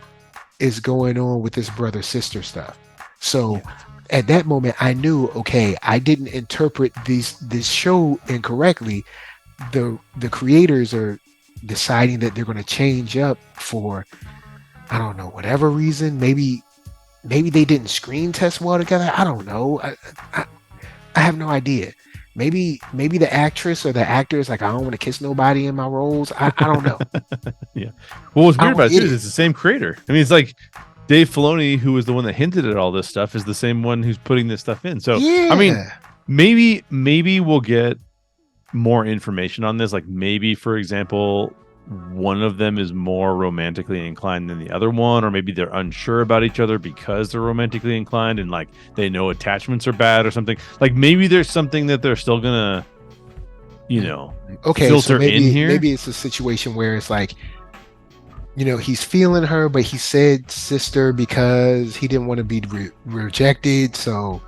is going on with this brother sister stuff? So at that moment, I knew, okay, I didn't interpret this show incorrectly. The creators are deciding that they're going to change up for, I don't know, whatever reason. Maybe they didn't screen test well together. I don't know. I have no idea. Maybe the actress or the actor is like, I don't want to kiss nobody in my roles. I don't know. Yeah. Well, what's weird about it is it's the same creator. I mean, it's like Dave Filoni, who was the one that hinted at all this stuff, is the same one who's putting this stuff in. So, yeah. I mean, maybe we'll get more information on this. Like maybe, for example, one of them is more romantically inclined than the other one, or maybe they're unsure about each other because they're romantically inclined and like they know attachments are bad or something. Like maybe there's something that they're still gonna, filter so maybe, in here. Maybe it's a situation where it's like, he's feeling her, but he said sister because he didn't want to be rejected. So,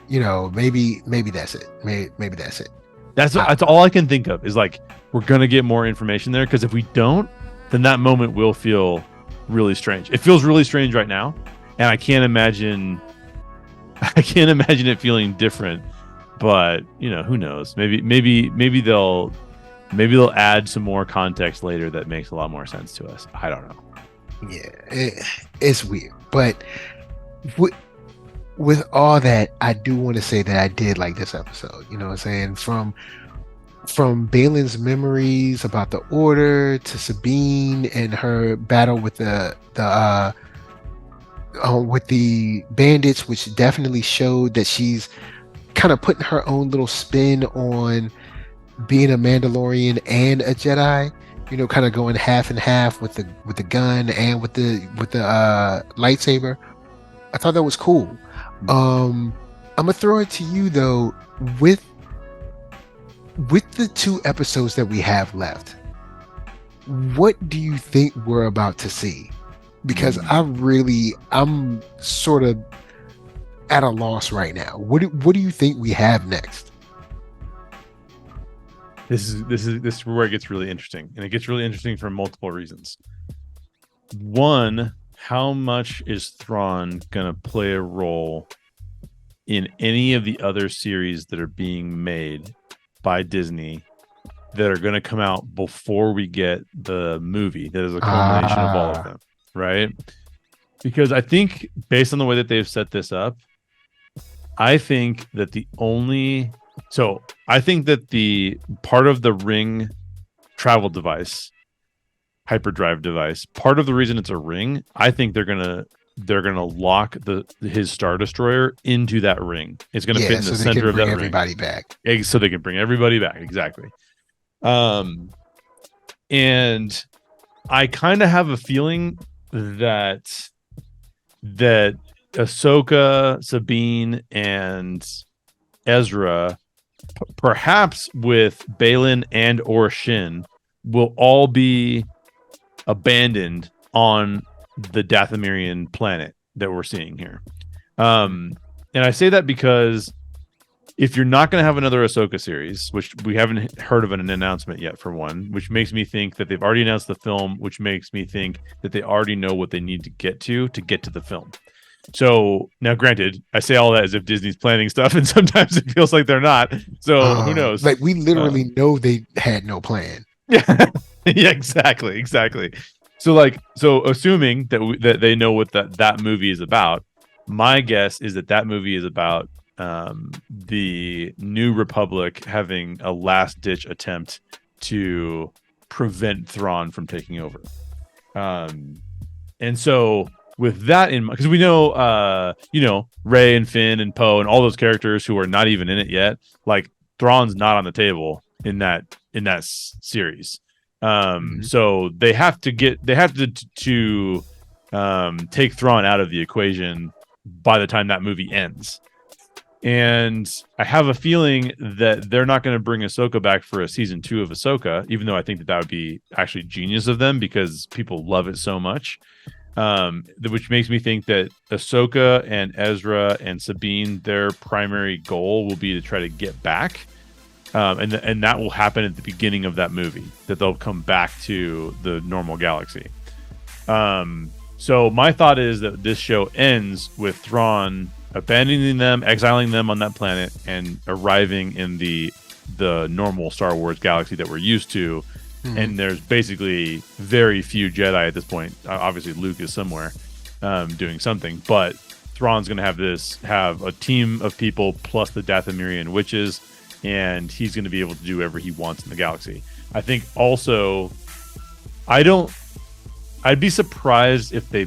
maybe that's it. Maybe that's it. That's all I can think of is like, we're going to get more information there. Because if we don't, then that moment will feel really strange. It feels really strange right now. And I can't imagine it feeling different, but who knows? Maybe they'll add some more context later that makes a lot more sense to us. I don't know. Yeah, it's weird, but with all that, I do want to say that I did like this episode. You know what I'm saying? From Balin's memories about the Order to Sabine and her battle with the bandits, which definitely showed that she's kind of putting her own little spin on being a Mandalorian and a Jedi. Kind of going half and half with the gun and with the lightsaber. I thought that was cool. I'm gonna throw it to you though, with the 2 episodes that we have left, what do you think we're about to see? Because I'm sort of at a loss right now. What do you think we have next? This is where it gets really interesting, and it gets really interesting for multiple reasons. One, how much is Thrawn gonna play a role in any of the other series that are being made by Disney that are going to come out before we get the movie that is a culmination of all of them, right? Because I think based on the way that they've set this up, I think that the part of the ring travel device, hyperdrive device, part of the reason it's a ring, I think they're gonna lock his Star Destroyer into that ring. It's gonna fit in the center of that ring. Everybody back. So they can bring everybody back. Exactly. And I kind of have a feeling that Ahsoka, Sabine, and Ezra, perhaps with Balin and or Shin, will all be abandoned on the Dathomirian planet that we're seeing here. And I say that because if you're not going to have another Ahsoka series, which we haven't heard of an announcement yet for one, which makes me think that they've already announced the film, which makes me think that they already know what they need to get to the film. So now, granted, I say all that as if Disney's planning stuff, and sometimes it feels like they're not. So who knows? Like we literally know they had no plan. Yeah, yeah, exactly. So assuming that they know what that movie is about, my guess is that movie is about the New Republic having a last-ditch attempt to prevent Thrawn from taking over. And so with that in mind, because we know, Rey and Finn and Poe and all those characters who are not even in it yet, like Thrawn's not on the table in that series. So they have to take Thrawn out of the equation by the time that movie ends. And I have a feeling that they're not going to bring Ahsoka back for a season 2 of Ahsoka, even though I think that would be actually genius of them because people love it so much. which makes me think that Ahsoka and Ezra and Sabine, their primary goal will be to try to get back. And that will happen at the beginning of that movie, that they'll come back to the normal galaxy. So my thought is that this show ends with Thrawn abandoning them, exiling them on that planet, and arriving in the normal Star Wars galaxy that we're used to. Mm-hmm. And there's basically very few Jedi at this point. Obviously, Luke is somewhere doing something, but Thrawn's going to have a team of people plus the Dathomirian witches, and he's going to be able to do whatever he wants in the galaxy. I think also, I'd be surprised if they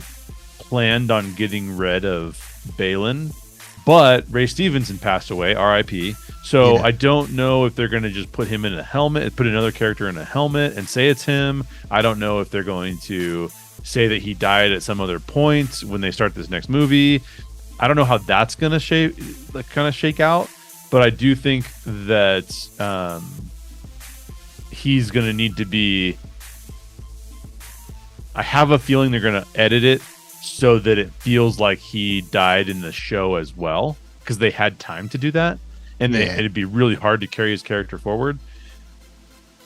planned on getting rid of Balin, but Ray Stevenson passed away, R.I.P. So I don't know if they're going to just put him in a helmet, put another character in a helmet and say it's him. I don't know if they're going to say that he died at some other point when they start this next movie. I don't know how that's going to shake out, but I do think that he's going to need to be. I have a feeling they're going to edit it so that it feels like he died in the show as well, because they had time to do that. And it'd be really hard to carry his character forward.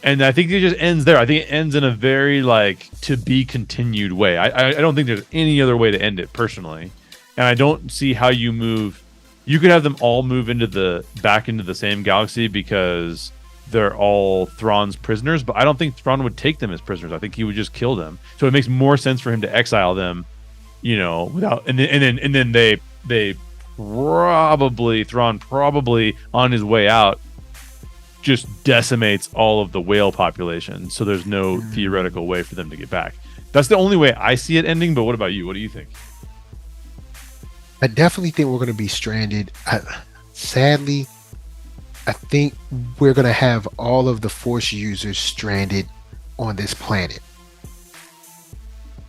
And I think it just ends there. I think it ends in a very to be continued way. I don't think there's any other way to end it personally. And I don't see how you move. You could have them all move back into the same galaxy because they're all Thrawn's prisoners, but I don't think Thrawn would take them as prisoners. I think he would just kill them. So it makes more sense for him to exile them, without and then they Thrawn probably on his way out just decimates all of the whale population. So there's no theoretical way for them to get back. That's the only way I see it ending. But what about you? What do you think? I definitely think we're going to be stranded. Sadly, I think we're going to have all of the Force users stranded on this planet.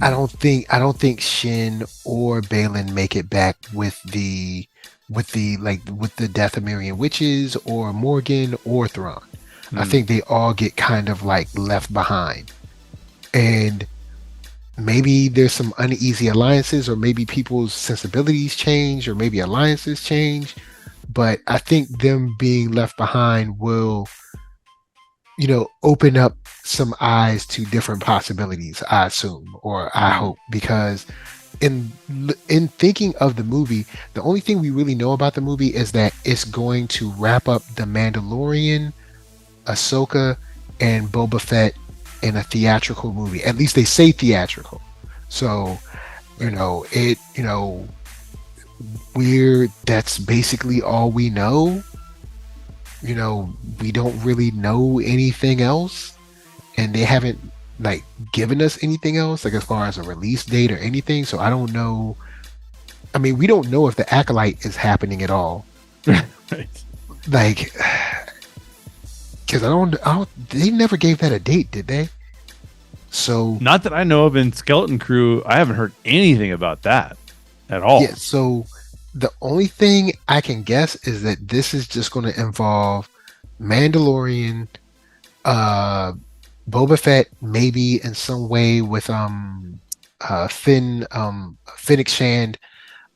I don't think Shin or Balin make it back with the Dathomirian witches or Morgan or Thrawn. I think they all get kind of left behind. And maybe there's some uneasy alliances, or maybe people's sensibilities change, or maybe alliances change. But I think them being left behind will, open up some eyes to different possibilities, I assume, or I hope, because in thinking of the movie, the only thing we really know about the movie is that it's going to wrap up the Mandalorian, Ahsoka, and Boba Fett in a theatrical movie. At least they say theatrical. So, that's basically all we know. We don't really know anything else, and they haven't given us anything else as far as a release date or anything. So I don't know. I mean, we don't know if the Acolyte is happening at all. Right. Because I don't. They never gave that a date, did they? So not that I know of. In Skeleton Crew, I haven't heard anything about that at all. Yeah. So the only thing I can guess is that this is just going to involve Mandalorian, Boba Fett, maybe in some way with Fennec Shand,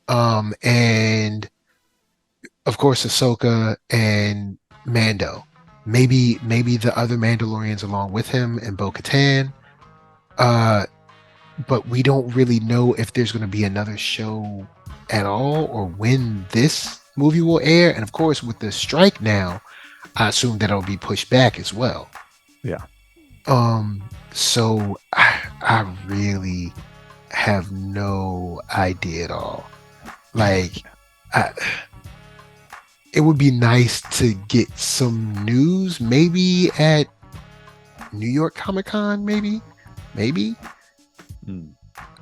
and of course Ahsoka and Mando. Maybe the other Mandalorians along with him and Bo-Katan. But we don't really know if there's going to be another show at all, or when this movie will air. And of course, with the strike now, I assume that it'll be pushed back as well. Yeah. So I really have no idea at all. It would be nice to get some news, maybe at New York Comic-Con, maybe.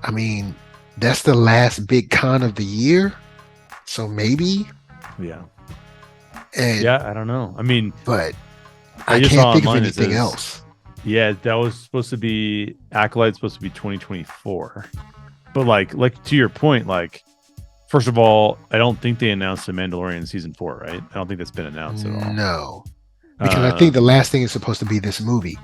I mean, that's the last big con of the year, so maybe. Yeah. And, I don't know. I mean, but I can't think of anything else. Yeah, that was supposed to be Acolyte's supposed to be 2024, but to your point, first of all, I don't think they announced the Mandalorian season 4, right? I don't think that's been announced at all. No, because I think the last thing is supposed to be this movie.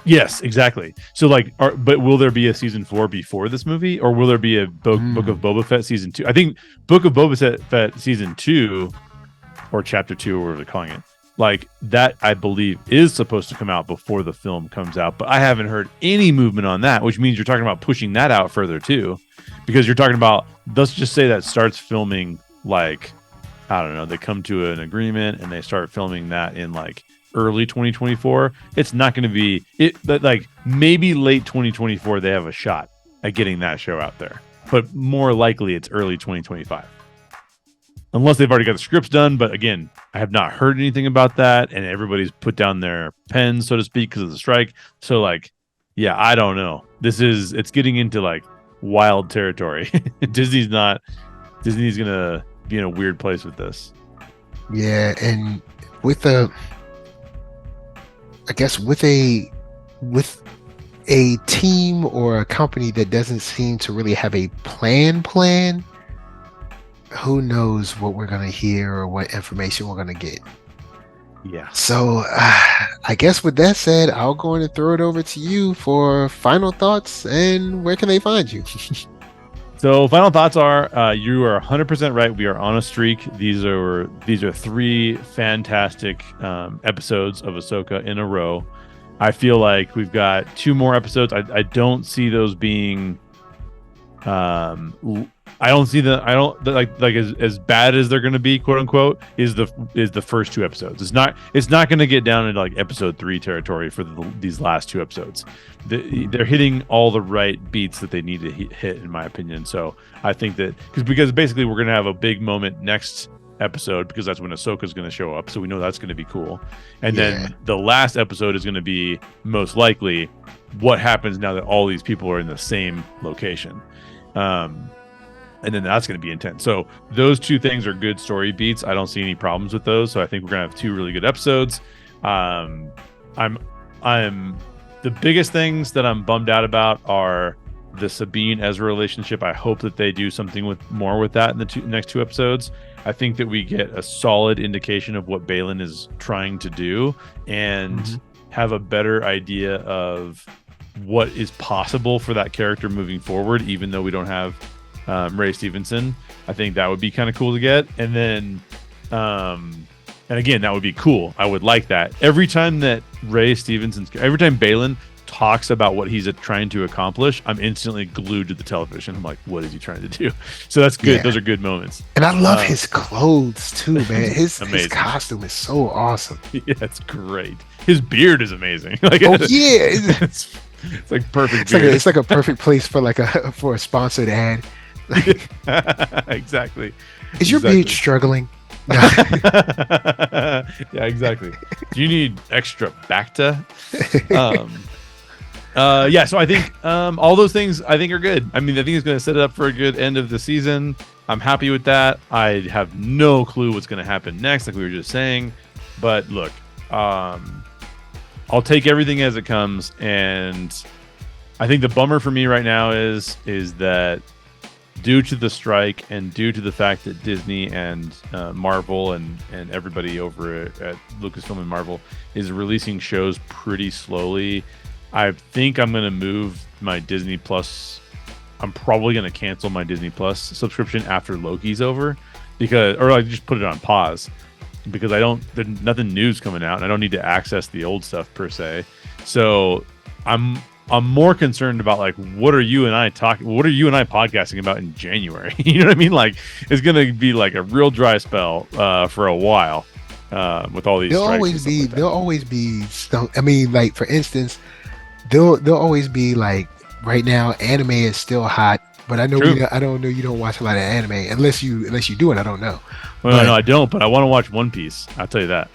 Yes, exactly. So like, but will there be a season 4 before this movie, or will there be a Book of Boba Fett season 2? I think Book of Boba Fett season 2 or chapter 2 or whatever they're calling it, like that, I believe is supposed to come out before the film comes out. But I haven't heard any movement on that, which means you're talking about pushing that out further too, because you're talking about, let's just say that starts filming, like, I don't know, they come to an agreement and they start filming that in like early 2024. It's not going to be it, but like maybe late 2024 they have a shot at getting that show out there, but more likely it's early 2025, unless they've already got the scripts done. But again, I have not heard anything about that, and everybody's put down their pens, so to speak, because of the strike. So like, yeah, I don't know, it's getting into like wild territory. Disney's gonna be in a weird place with this. Yeah, and with a team or a company that doesn't seem to really have a plan, who knows what we're going to hear or what information we're going to get. Yeah. So I guess with that said, I'll go in and throw it over to you for final thoughts, and where can they find you? So final thoughts are, you are 100% right. We are on a streak. These are 3 fantastic episodes of Ahsoka in a row. I feel like we've got 2 more episodes. I don't see those being I don't see like as bad as they're going to be, quote unquote, is the first 2 episodes. It's not going to get down into like episode 3 territory for these last 2 episodes. They're hitting all the right beats that they need to hit, in my opinion. So I think that because basically we're going to have a big moment next episode, because that's when Ahsoka is going to show up. So we know that's going to be cool. And then the last episode is going to be most likely what happens now that all these people are in the same location. And then that's going to be intense. So those 2 things are good story beats. I don't see any problems with those. So I think we're going to have 2 really good episodes. I'm the biggest things that I'm bummed out about are the Sabine Ezra relationship. I hope that they do something more with that in the next 2 episodes. I think that we get a solid indication of what Baylan is trying to do, and have a better idea of what is possible for that character moving forward, even though we don't have Ray Stevenson. I think that would be kind of cool to get. And then and again, that would be cool. I would like that. Every time Baylan talks about what he's trying to accomplish, I'm instantly glued to the television. I'm like, what is he trying to do? So that's good. Yeah. Those are good moments. And I love his clothes too, man. His costume is so awesome. Yeah, it's great. His beard is amazing. Like, it's like perfect. It's like a perfect place for a sponsored ad. Exactly. Is your beard struggling? Yeah, exactly. Do you need extra Bacta? Yeah, so I think all those things I think are good. I mean, I think it's going to set it up for a good end of the season. I'm happy with that. I have no clue what's going to happen next, like we were just saying. But look, I'll take everything as it comes. And I think the bummer for me right now is that due to the strike and due to the fact that Disney and Marvel and everybody over at Lucasfilm and Marvel is releasing shows pretty slowly, I think I'm going to move my Disney Plus. I'm probably going to cancel my Disney Plus subscription after Loki's over, or I just put it on pause, because there's nothing new's coming out and I don't need to access the old stuff per se. So I'm more concerned about like what are you and I podcasting about in January? You know what I mean? Like it's gonna be like a real dry spell for a while with all these. There'll always be some. I mean, like for instance, there'll always be like right now anime is still hot, but I know I don't know you don't watch a lot of anime unless you do, and I don't know. Well, no, I don't, but I want to watch One Piece. I'll tell you that.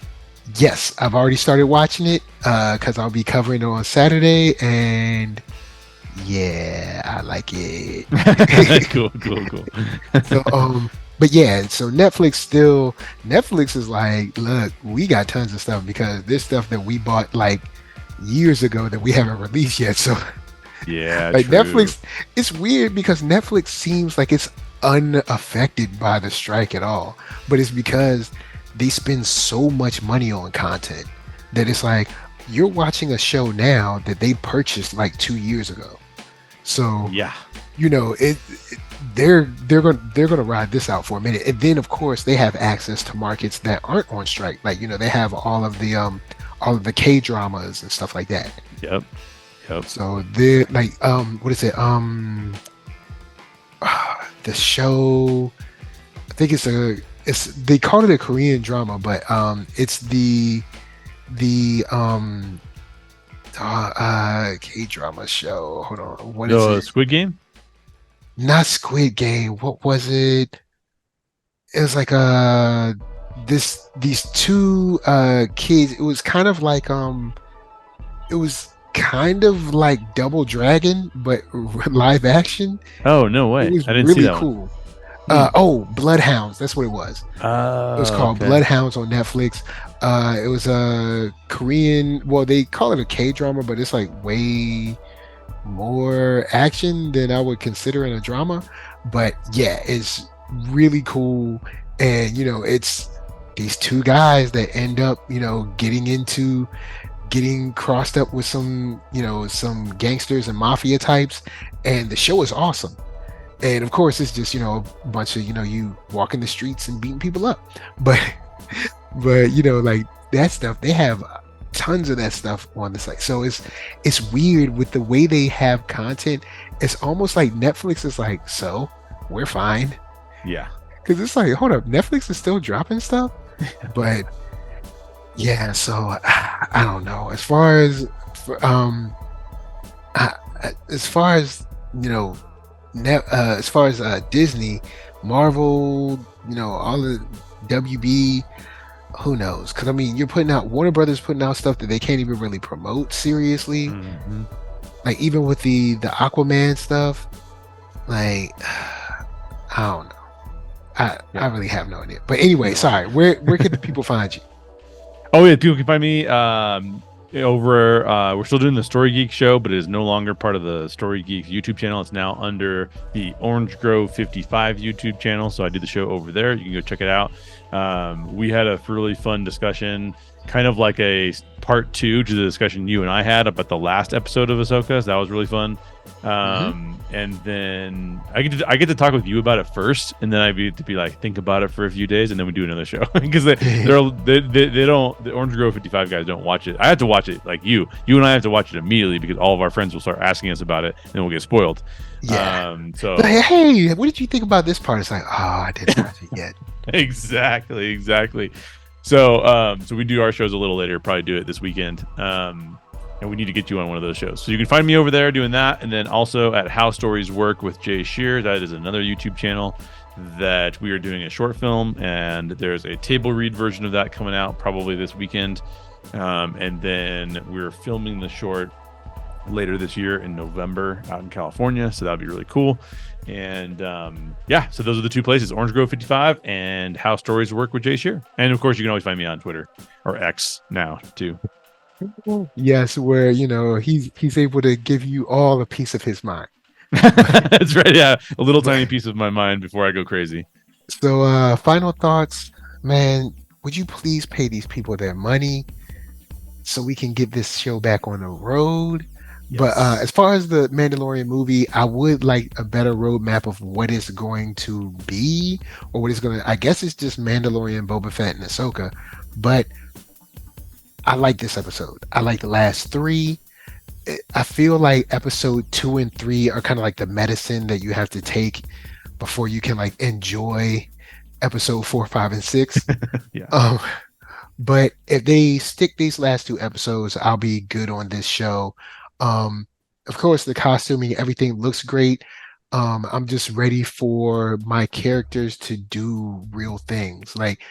Yes, I've already started watching it because I'll be covering it on Saturday, and yeah, I like it. Cool. So, but yeah, so Netflix is like, look, we got tons of stuff because there's stuff that we bought like years ago that we haven't released yet. So yeah, like true. Netflix, it's weird because Netflix seems like it's unaffected by the strike at all, but it's because they spend so much money on content that it's like, you're watching a show now that they purchased like 2 years ago. So Yeah. they're gonna ride this out for a minute, and then of course they have access to markets that aren't on strike. Like they have all of the K dramas and stuff like that. Yep. So they're like what is it the show? I think it's they call it a Korean drama, but it's the K drama show. Hold on, what is it? Squid Game? Not Squid Game. What was it? It was like these two kids. It was kind of like Double Dragon, but live action. Oh, no way. It was I didn't really see that cool. one. Bloodhounds. That's what it was. It was called Bloodhounds on Netflix. It was a Korean. Well, they call it a K drama, but it's like way more action than I would consider in a drama. But yeah, it's really cool. And it's these two guys that end up getting crossed up with some gangsters and mafia types, and the show is awesome. And of course it's just a bunch of you walking the streets and beating people up, but like that stuff, they have tons of that stuff on the site. So it's weird with the way they have content. It's almost like Netflix is like, so we're fine. Yeah, because it's like, hold up, Netflix is still dropping stuff. But yeah, so I don't know. As far as Disney, Marvel, all the WB, who knows? Because I mean, you're putting out Warner Brothers putting out stuff that they can't even really promote seriously. Mm-hmm. Like even with the Aquaman stuff, like I don't know. I really have no idea. But anyway, sorry. Where can the people find you? Oh yeah, people can find me over. We're still doing the StoryGeek show, but it is no longer part of the StoryGeek YouTube channel. It's now under the Orange Grove 55 YouTube channel. So I did the show over there. You can go check it out. We had a really fun discussion, kind of like a part 2 to the discussion you and I had about the last episode of Ahsoka. So that was really fun. And then I get to talk with you about it first, and then I get to be like, think about it for a few days, and then we do another show because they don't, the Orange Grove 55 guys don't watch it. I have to watch it like you and I have to watch it immediately because all of our friends will start asking us about it and we'll get spoiled. Yeah. So like, hey, what did you think about this part? It's like, oh, I didn't watch it yet. Exactly. So we do our shows a little later, probably do it this weekend. And we need to get you on one of those shows. So you can find me over there doing that. And then also at How Stories Work with Jay Sherer. That is another YouTube channel that we are doing a short film. And there's a table read version of that coming out probably this weekend. And then we're filming the short later this year in November out in California. So that'll be really cool. And so those are the two places, Orange Grove 55 and How Stories Work with Jay Sherer. And of course, you can always find me on Twitter, or X now too. Yes, where he's able to give you all a piece of his mind. That's right. Yeah, a little tiny piece of my mind before I go crazy. So, final thoughts, man. Would you please pay these people their money so we can get this show back on the road? Yes. But as far as the Mandalorian movie, I would like a better roadmap of what it's going to be, or what it's going to. I guess it's just Mandalorian, Boba Fett, and Ahsoka, but I like this episode. I like the last 3. I feel like episode 2 and 3 are kind of like the medicine that you have to take before you can like enjoy episode 4, 5, and 6. Yeah. But if they stick these last 2 episodes, I'll be good on this show. Of course, the costuming, everything looks great. I'm just ready for my characters to do real things, like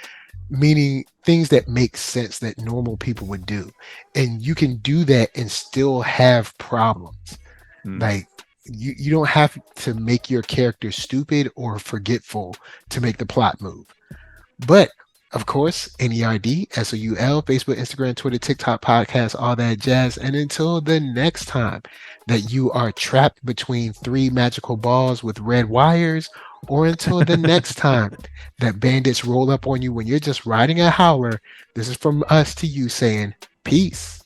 meaning things that make sense that normal people would do. And you can do that and still have problems. Like you don't have to make your character stupid or forgetful to make the plot move. But of course, NERDSoul, Facebook, Instagram, Twitter, TikTok, podcast, all that jazz. And until the next time that you are trapped between 3 magical balls with red wires, or until the next time that bandits roll up on you when you're just riding a howler, this is from us to you saying peace.